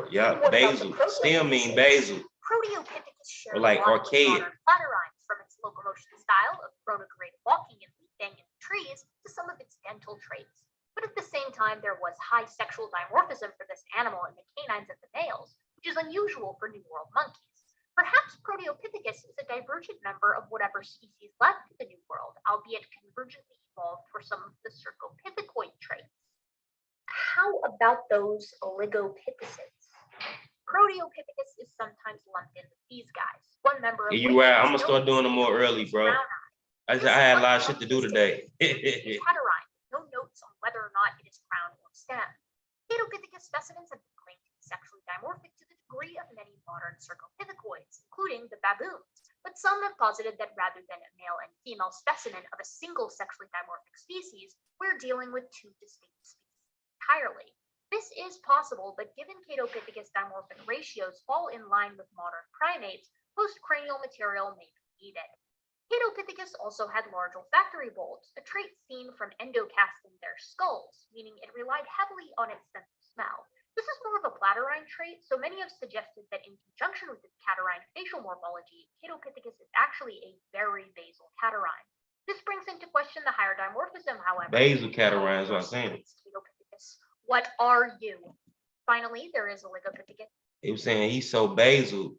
Yeah, basal. Stem mean basal. Proteopithecus shares like archaic modern platyrrhines, from its locomotion style of chronograde walking and leaping in trees to some of its dental traits. But at the same time, there was high sexual dimorphism for this animal in the canines of the males, which is unusual for New World monkeys. Perhaps Proteopithecus is a divergent member of whatever species left the New World, albeit convergently evolved for some of the cercopithecoid traits. How about those oligopithecids? Proteopithecus is sometimes lumped in with these guys. One member of you right. I'm gonna start doing them more early, bro. I had a lot of shit to do today. Catarrhine, no notes on whether or not it is crown or stem. Catopithecus specimens have been claimed to be sexually dimorphic to the degree of many modern cercopithecoids, including the baboons, but some have posited that rather than a male and female specimen of a single sexually dimorphic species, we're dealing with two distinct species entirely. This is possible, but given Catopithecus dimorphic ratios fall in line with modern primates, postcranial material may be needed. Catopithecus also had large olfactory bulbs, a trait seen from endocast in their skulls, meaning it relied heavily on its sense of smell. This is more of a platyrrhine trait, so many have suggested that in conjunction with its catarrhine facial morphology, Catopithecus is actually a very basal catarrhine. This brings into question the higher dimorphism, however. Basal catarrhine is what I'm saying. Catopithecus. What are you? Finally, there is Oligopithecus. They were saying he's so basal,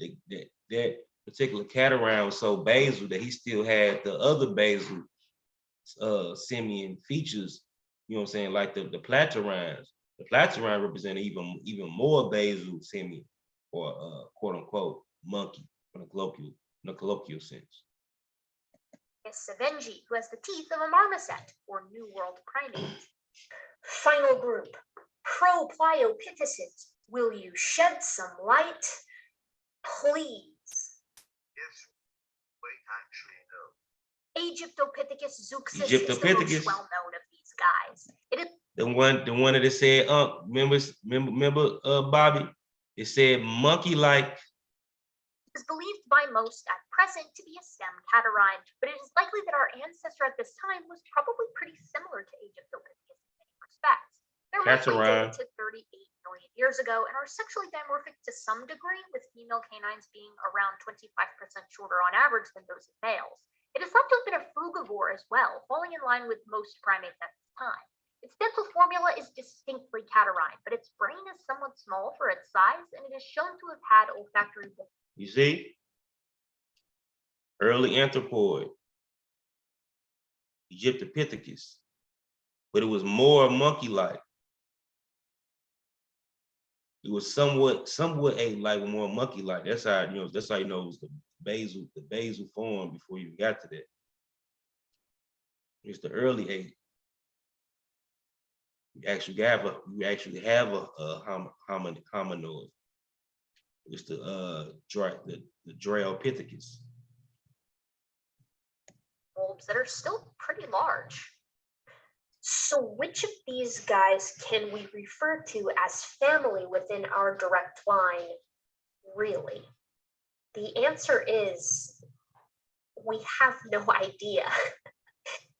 that particular catarrhine was so basal that he still had the other basal simian features, you know what I'm saying, like the platyrrhines. The platyrrhine represented even more basal simian, or quote unquote monkey in a colloquial sense. Savengi, who has the teeth of a marmoset, or New World primate. Final group, Propliopithecids. Will you shed some light? Please. Yes, wait, actually, no. Egyptopithecus zeuxis is the most well known of these guys. It is the one that it said, remember Bobby? It said monkey-like. It is believed by most at present to be a stem catarrhine, but it is likely that our ancestor at this time was probably pretty similar to Egyptopithecus in many respects. There might be data to 38 million years ago and are sexually dimorphic to some degree, with female canines being around 25% shorter on average than those of males. It is thought to have been a frugivore as well, falling in line with most primates at the time. Its dental formula is distinctly catarrhine, but its brain is somewhat small for its size, and it is shown to have had olfactory. You see? Early anthropoid, Egyptopithecus, but it was more monkey-like. It was somewhat ape-like, more monkey-like. That's how you know it was the basal form before you got to that. It's the early ape. You actually have a hominoid. It's the Dryopithecus. Bulbs that are still pretty large. So which of these guys can we refer to as family within our direct line, really? The answer is we have no idea.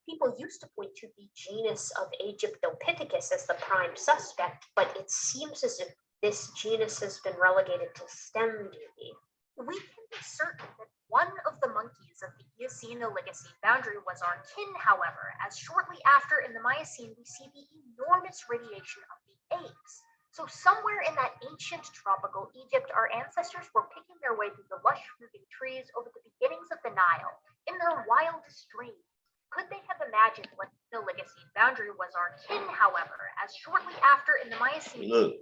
People used to point to the genus of Egyptopithecus as the prime suspect, but it seems as if this genus has been relegated to STEM duty. We can be certain that one of the monkeys of the Eocene-Oligocene boundary was our kin, however, as shortly after in the Miocene we see the enormous radiation of the apes. So somewhere in that ancient tropical Egypt, our ancestors were picking their way through the lush fruiting trees over the beginnings of the Nile, in their wildest dreams. Could they have imagined what the Oligocene boundary was our kin, however, as shortly after in the Miocene? Look,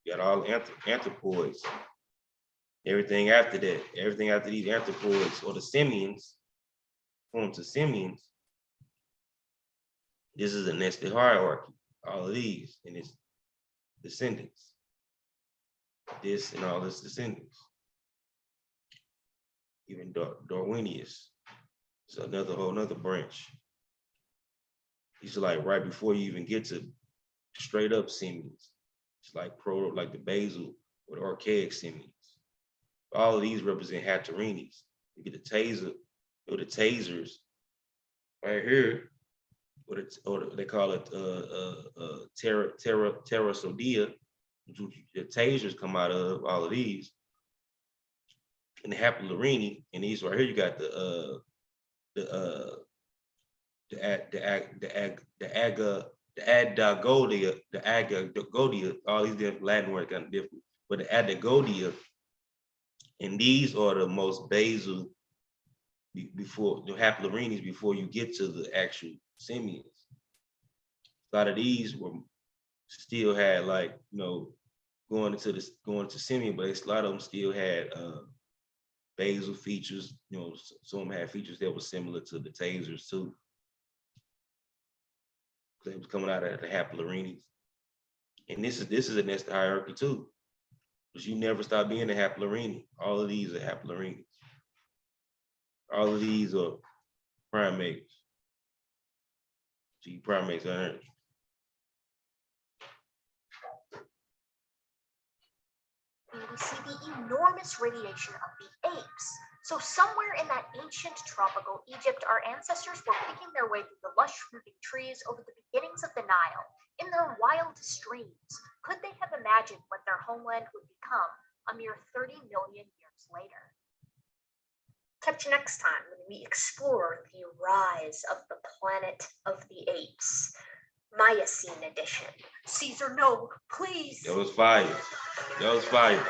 got all anthropoids. Everything after that, everything after these anthropoids or the simians, forms of simians, this is a nested hierarchy. All of these and its descendants. This and all its descendants. Even Darwinius. So whole nother branch. It's like right before you even get to straight up simians. It's like the basal or the archaic simians. All of these represent Hatterinis. You get the taser or the tasers right here, or they call it pterosodia. The tasers come out of all of these, and the Haplorhini, and these right here you got the Adagodia, all these different Latin words kind of different, but the Adagodia, and these are the most basal before the Haplorhines before you get to the actual simians. A lot of these were still had going to simian, but a lot of them still had basal features. Some of them had features that were similar to the tasers too. They was coming out of the Haplorhines. And this is a nested hierarchy too. Because you never stop being a Haplorhini. All of these are Haplorhines. All of these are primates. See, primates are we see the enormous radiation of the apes. So somewhere in that ancient tropical Egypt, our ancestors were picking their way through the lush fruiting trees over the beginnings of the Nile, in their wildest dreams. Could they have imagined what their homeland would become a mere 30 million years later? Catch you next time when we explore the rise of the planet of the apes. Miocene edition. Caesar, no, please. That was fire. That was fire.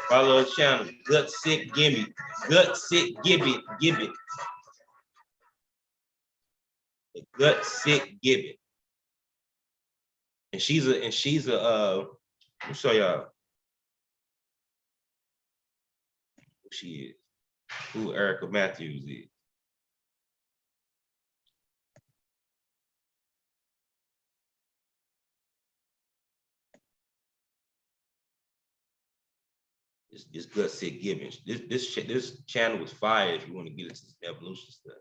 Follow the channel. Gut Sick Gimme. Gut Sick Gibbet. Gibbet. The Gut Sick Gibbet. And she's a let me show y'all who she is. Who Erica Matthews is. This Gut Sick Giving. This channel was fire if you want to get into this evolution stuff.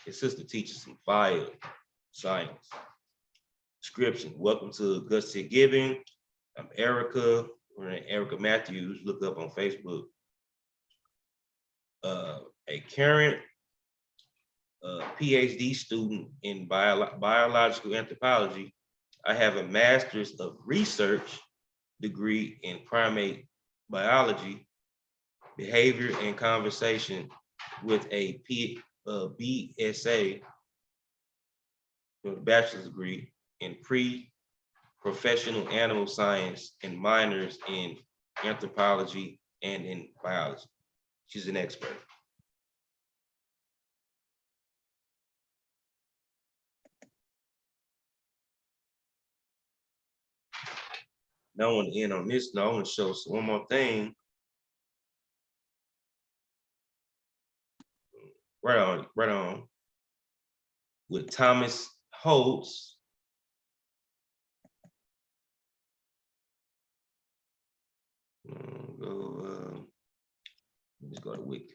His sister teaches some fire science. Description. Welcome to Gut Sick Giving. I'm Erica. We're Erica Matthews. Look up on Facebook. A current PhD student in biological anthropology I have a master's of research degree in primate biology, behavior and conversation with a BSA, bachelor's degree in pre-professional animal science and minors in anthropology and in biology. She's an expert. Now I want to end on this. Now I want to show one more thing. Right on, right on. With Thomas Holtz. Let's go to Wiki.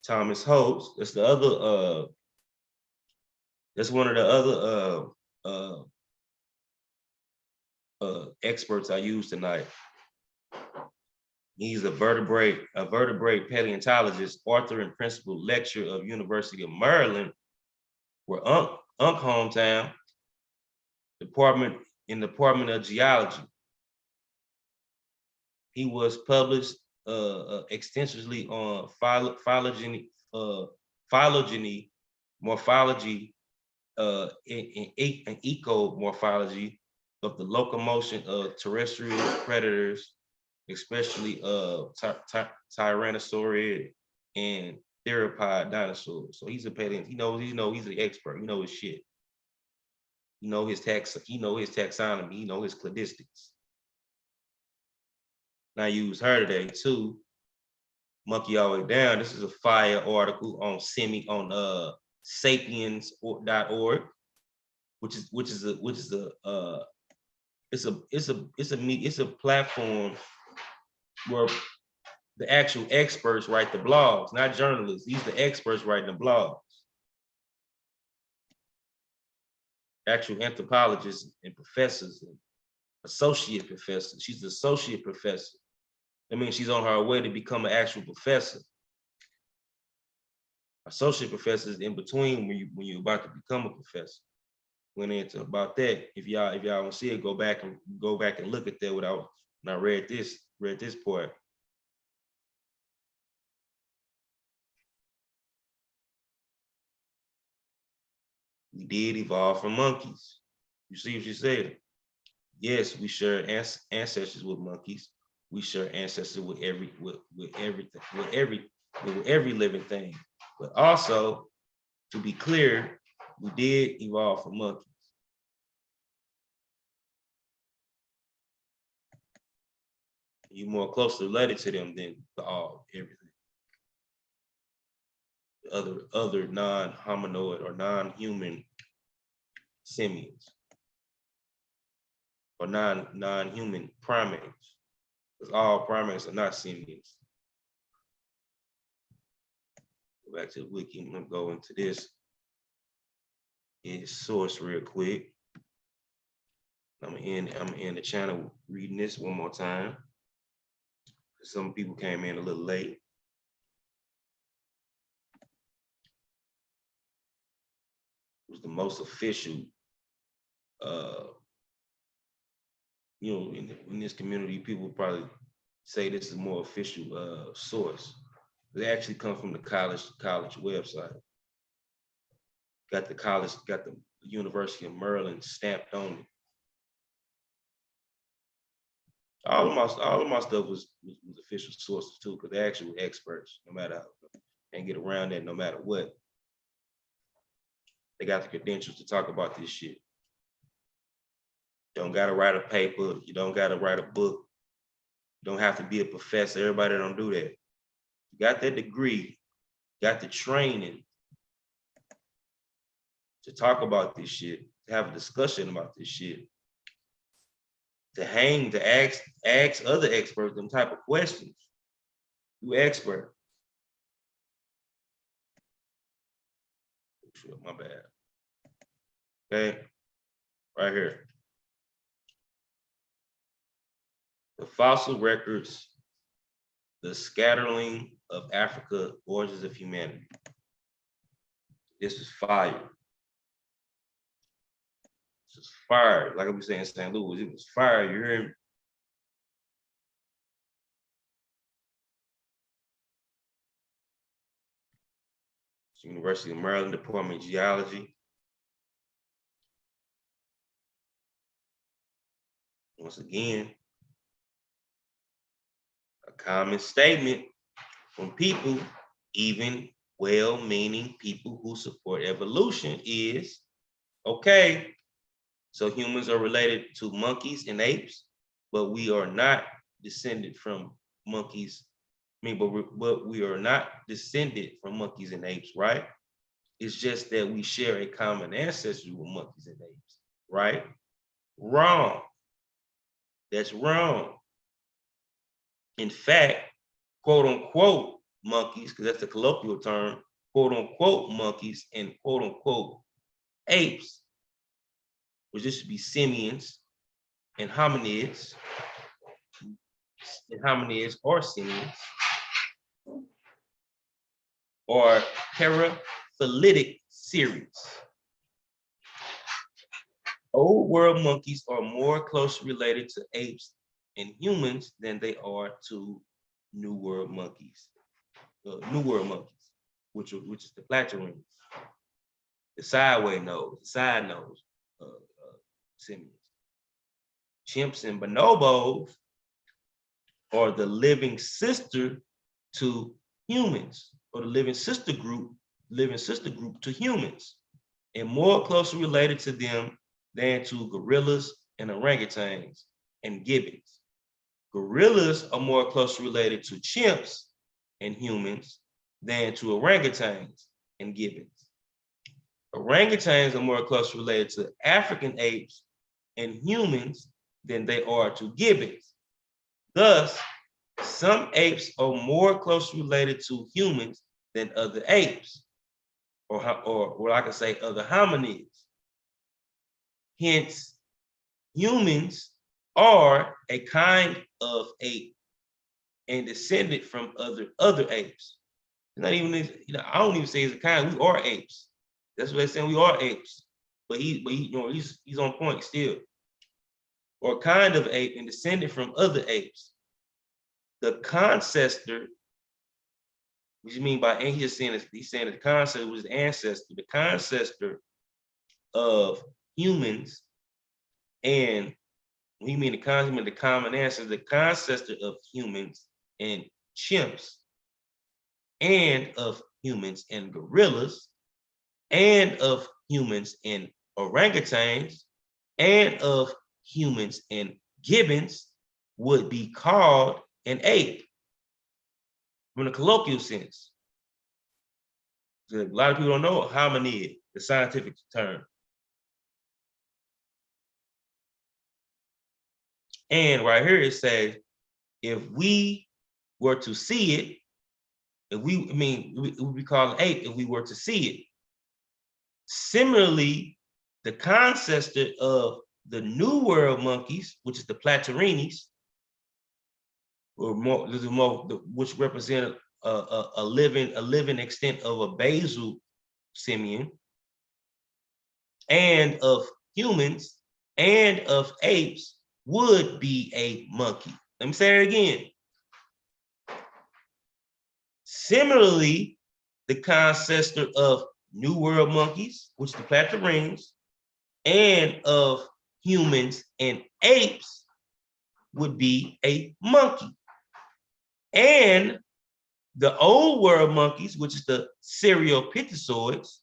Thomas Holtz. That's the other. That's one of the other experts I used tonight. He's a vertebrate paleontologist, author and principal lecturer of University of Maryland, where Unc hometown, department of geology. He was published extensively on phylogeny, morphology, and ecomorphology of the locomotion of terrestrial predators, especially Tyrannosaurid and theropod dinosaurs. So he's a paleontologist. He's an expert. He knows his shit. He knows his taxonomy. He knows his cladistics. And I use her today too. Monkey All the Way Down. This is a fire article on Sapiens.org, it's a platform where the actual experts write the blogs, not journalists. These are the experts writing the blogs. Actual anthropologists and professors and associate professors. She's an associate professor. That means she's on her way to become an actual professor. Associate professor is in between when you're about to become a professor. Went into about that. If y'all want to see it, go back and look at that when I read this part. We did evolve from monkeys. You see what she said? Yes, we share ancestors with monkeys. We share ancestors with every living thing. But also, to be clear, we did evolve from monkeys. You're more closely related to them than everything. Other non-hominoid or non-human simians or non-human primates, because all primates are not simians. Go back to the wiki. I'm gonna go into this source real quick. I'm gonna end the channel reading this one more time. Some people came in a little late. It was the most official, in this community, people probably say this is more official source. They actually come from the college website. Got the University of Maryland stamped on it. All of my stuff was official sources too, because they're actually experts, no matter how, and get around that no matter what. They got the credentials to talk about this shit. Don't gotta write a paper, you don't gotta write a book, you don't have to be a professor. Everybody don't do that. You got that degree, got the training to talk about this shit, to have a discussion about this shit, to ask other experts them type of questions. You expert. My bad. Okay, right here. The fossil records, the scattering of Africa, origins of humanity. This is fire. This is fire. Like I was saying in St. Louis, it was fire. You hear me? University of Maryland, Department of Geology. Once again, a common statement from people, even well-meaning people who support evolution, is, okay, so humans are related to monkeys and apes, but we are not descended from monkeys. But we are not descended from monkeys and apes, right? It's just that we share a common ancestry with monkeys and apes, right? Wrong. That's wrong. In fact, quote unquote monkeys, because that's a colloquial term, quote unquote monkeys and quote unquote apes, which this should be simians and hominids or simians, or paraphyletic series. Old world monkeys are more closely related to apes and humans than they are to New World monkeys. Which is the Platyrians, the side nose, simians. Chimps and bonobos are the living sister to humans, or the living sister group to humans, and more closely related to them than to gorillas and orangutans and gibbons. Gorillas are more closely related to chimps and humans than to orangutans and gibbons. Orangutans are more closely related to African apes and humans than they are to gibbons. Thus, some apes are more closely related to humans than other apes, or what I can say, other hominids. Hence, humans are a kind of ape and descended from other apes. It's not even, I don't even say it's a kind. We are apes. That's what they're saying. We are apes. But he's on point still. Or kind of ape and descended from other apes. The concestor, which you mean by, and he's saying the concestor was the ancestor, the concestor of humans, and when you mean the common ancestor, the concestor of humans and chimps, and of humans and gorillas, and of humans and orangutans, and of humans and gibbons would be called an ape from the colloquial sense. So a lot of people don't know hominid, the scientific term. And right here it says, if we were to see it, it would be called an ape if we were to see it. Similarly, the concestor of the New World monkeys, which is the Platyrinis, which represent a living extent of a basal simian, and of humans and of apes would be a monkey. Let me say it again. Similarly, the concestor of New World monkeys, which is the Platyrians, and of humans and apes would be a monkey. And the Old World monkeys, which is the Cereopithecioids,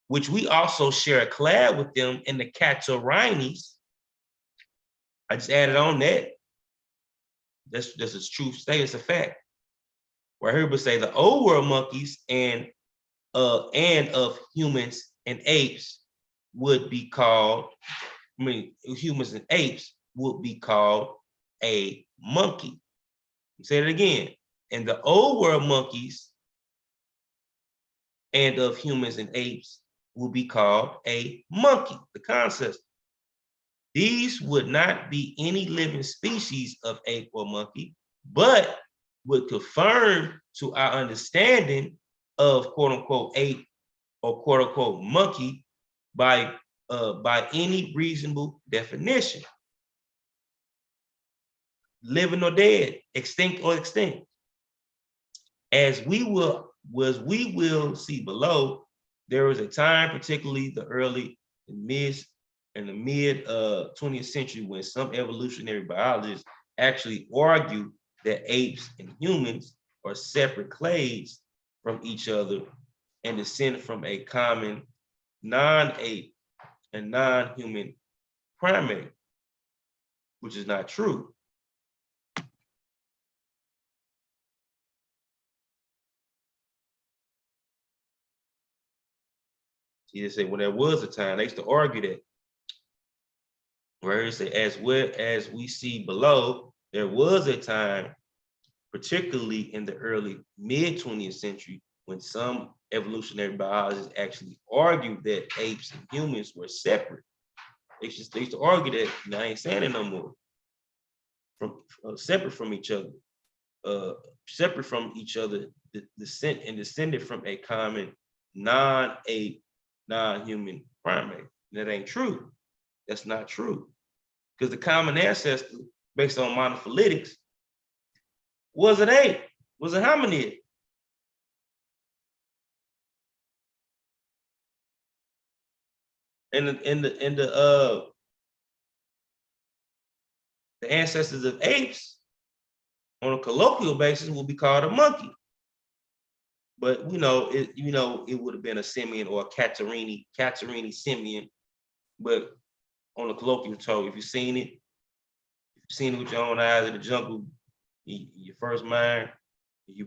which we also share a clade with them in the Catarrhines. I just added on that. That's a true statement, it's a fact. Right here, but say the Old World monkeys and of humans and apes would be called, humans and apes would be called a monkey. Say it again. And the Old World monkeys and of humans and apes will be called a monkey, the concept. these would not be any living species of ape or monkey, but would confirm to our understanding of quote unquote ape or quote unquote monkey by any reasonable definition. Living or dead, extinct or extinct. As we will see below, there was a time, particularly the early and mid 20th century, when some evolutionary biologists actually argue that apes and humans are separate clades from each other and descend from a common non-ape and non-human primate, which is not true. See, they say, well, there was a time, they used to argue that, where it said, as well as we see below, there was a time, particularly in the early mid 20th century, when some evolutionary biologists actually argued that apes and humans were separate. They used to argue that, I ain't saying it no more, separate from each other, descended from a common non-ape, non-human primate. That ain't true. That's not true. Because the common ancestor, based on monophyletic, was an ape, was a hominid. And the ancestors of apes, on a colloquial basis, will be called a monkey. But it would have been a simian or a Catarrhini simian. But on a colloquial talk, if you've seen it with your own eyes in the jungle, in your first mind, you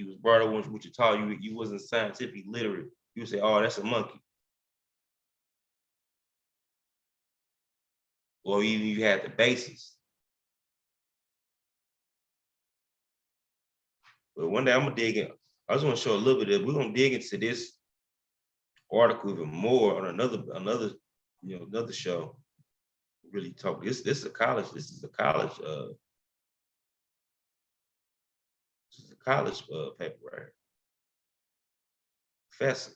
was brought up with your talk, you wasn't scientifically literate, you would say, oh, that's a monkey. Or even you had the basis. But one day I'm gonna dig in. I just want to show a little bit of, we're gonna dig into this article even more on another show. Really talk. This is a college paper right here. Professor.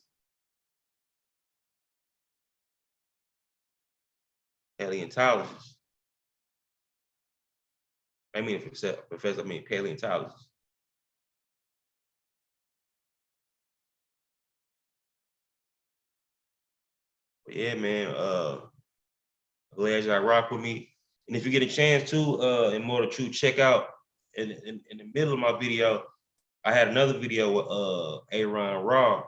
Paleontologist. Paleontologist. But yeah, man, glad y'all rock with me. And if you get a chance to, in more to true, check out in the middle of my video, I had another video with Aaron Raw.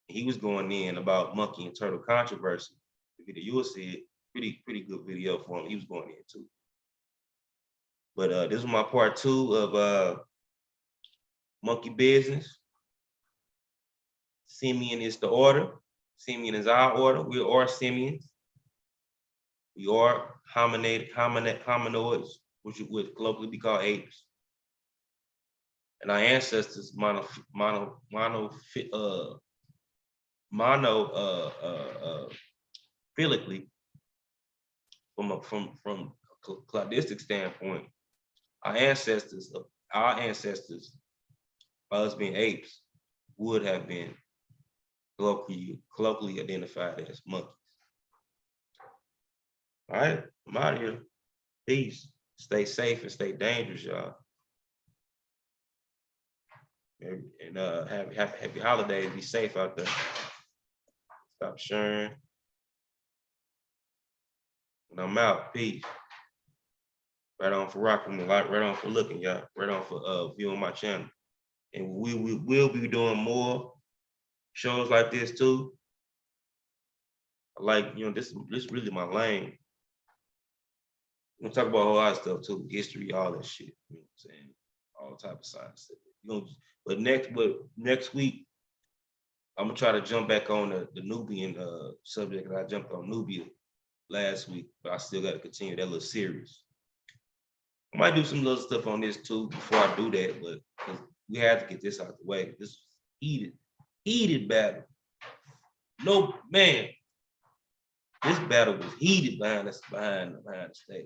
He was going in about monkey and turtle controversy. The video you will see it, pretty good video for him. He was going in too. But this is my part 2 of monkey business. Simian is the order. Simian is our order. We are simians. We are hominoids, which would colloquially be called apes. And our ancestors monophylically from a cladistic standpoint, our ancestors, us being apes, would have been colloquially identified as monkeys. All right, I'm out of here. Peace. Stay safe and stay dangerous, y'all. And happy holidays. Be safe out there. Stop sharing. And I'm out. Peace. Right on for rocking, right on for looking, y'all. Right on for viewing my channel. And we will be doing more shows like this too. Like, this really my lane. We're gonna talk about a lot of stuff too, history, all that shit. You know what I'm saying? All type of science. But next week, I'm gonna try to jump back on the Nubian subject. I jumped on Nubia last week, but I still got to continue that little series. I might do some little stuff on this too before I do that, but we have to get this out the way. This is heated battle. No, man. This battle was heated behind the stage.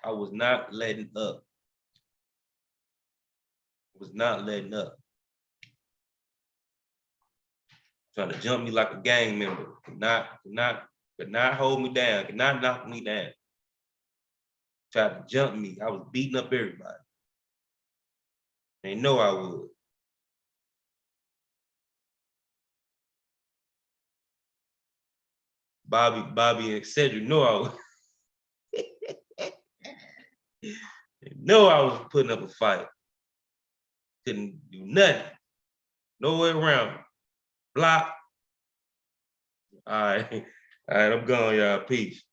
I was not letting up. Was not letting up. Trying to jump me like a gang member. Could not hold me down. Could not knock me down. Tried to jump me. I was beating up everybody. They know I would. Bobby and Cedric know I was. They know I was putting up a fight. Couldn't do nothing. No way around. Block. All right. All right, I'm gone, y'all. Peace.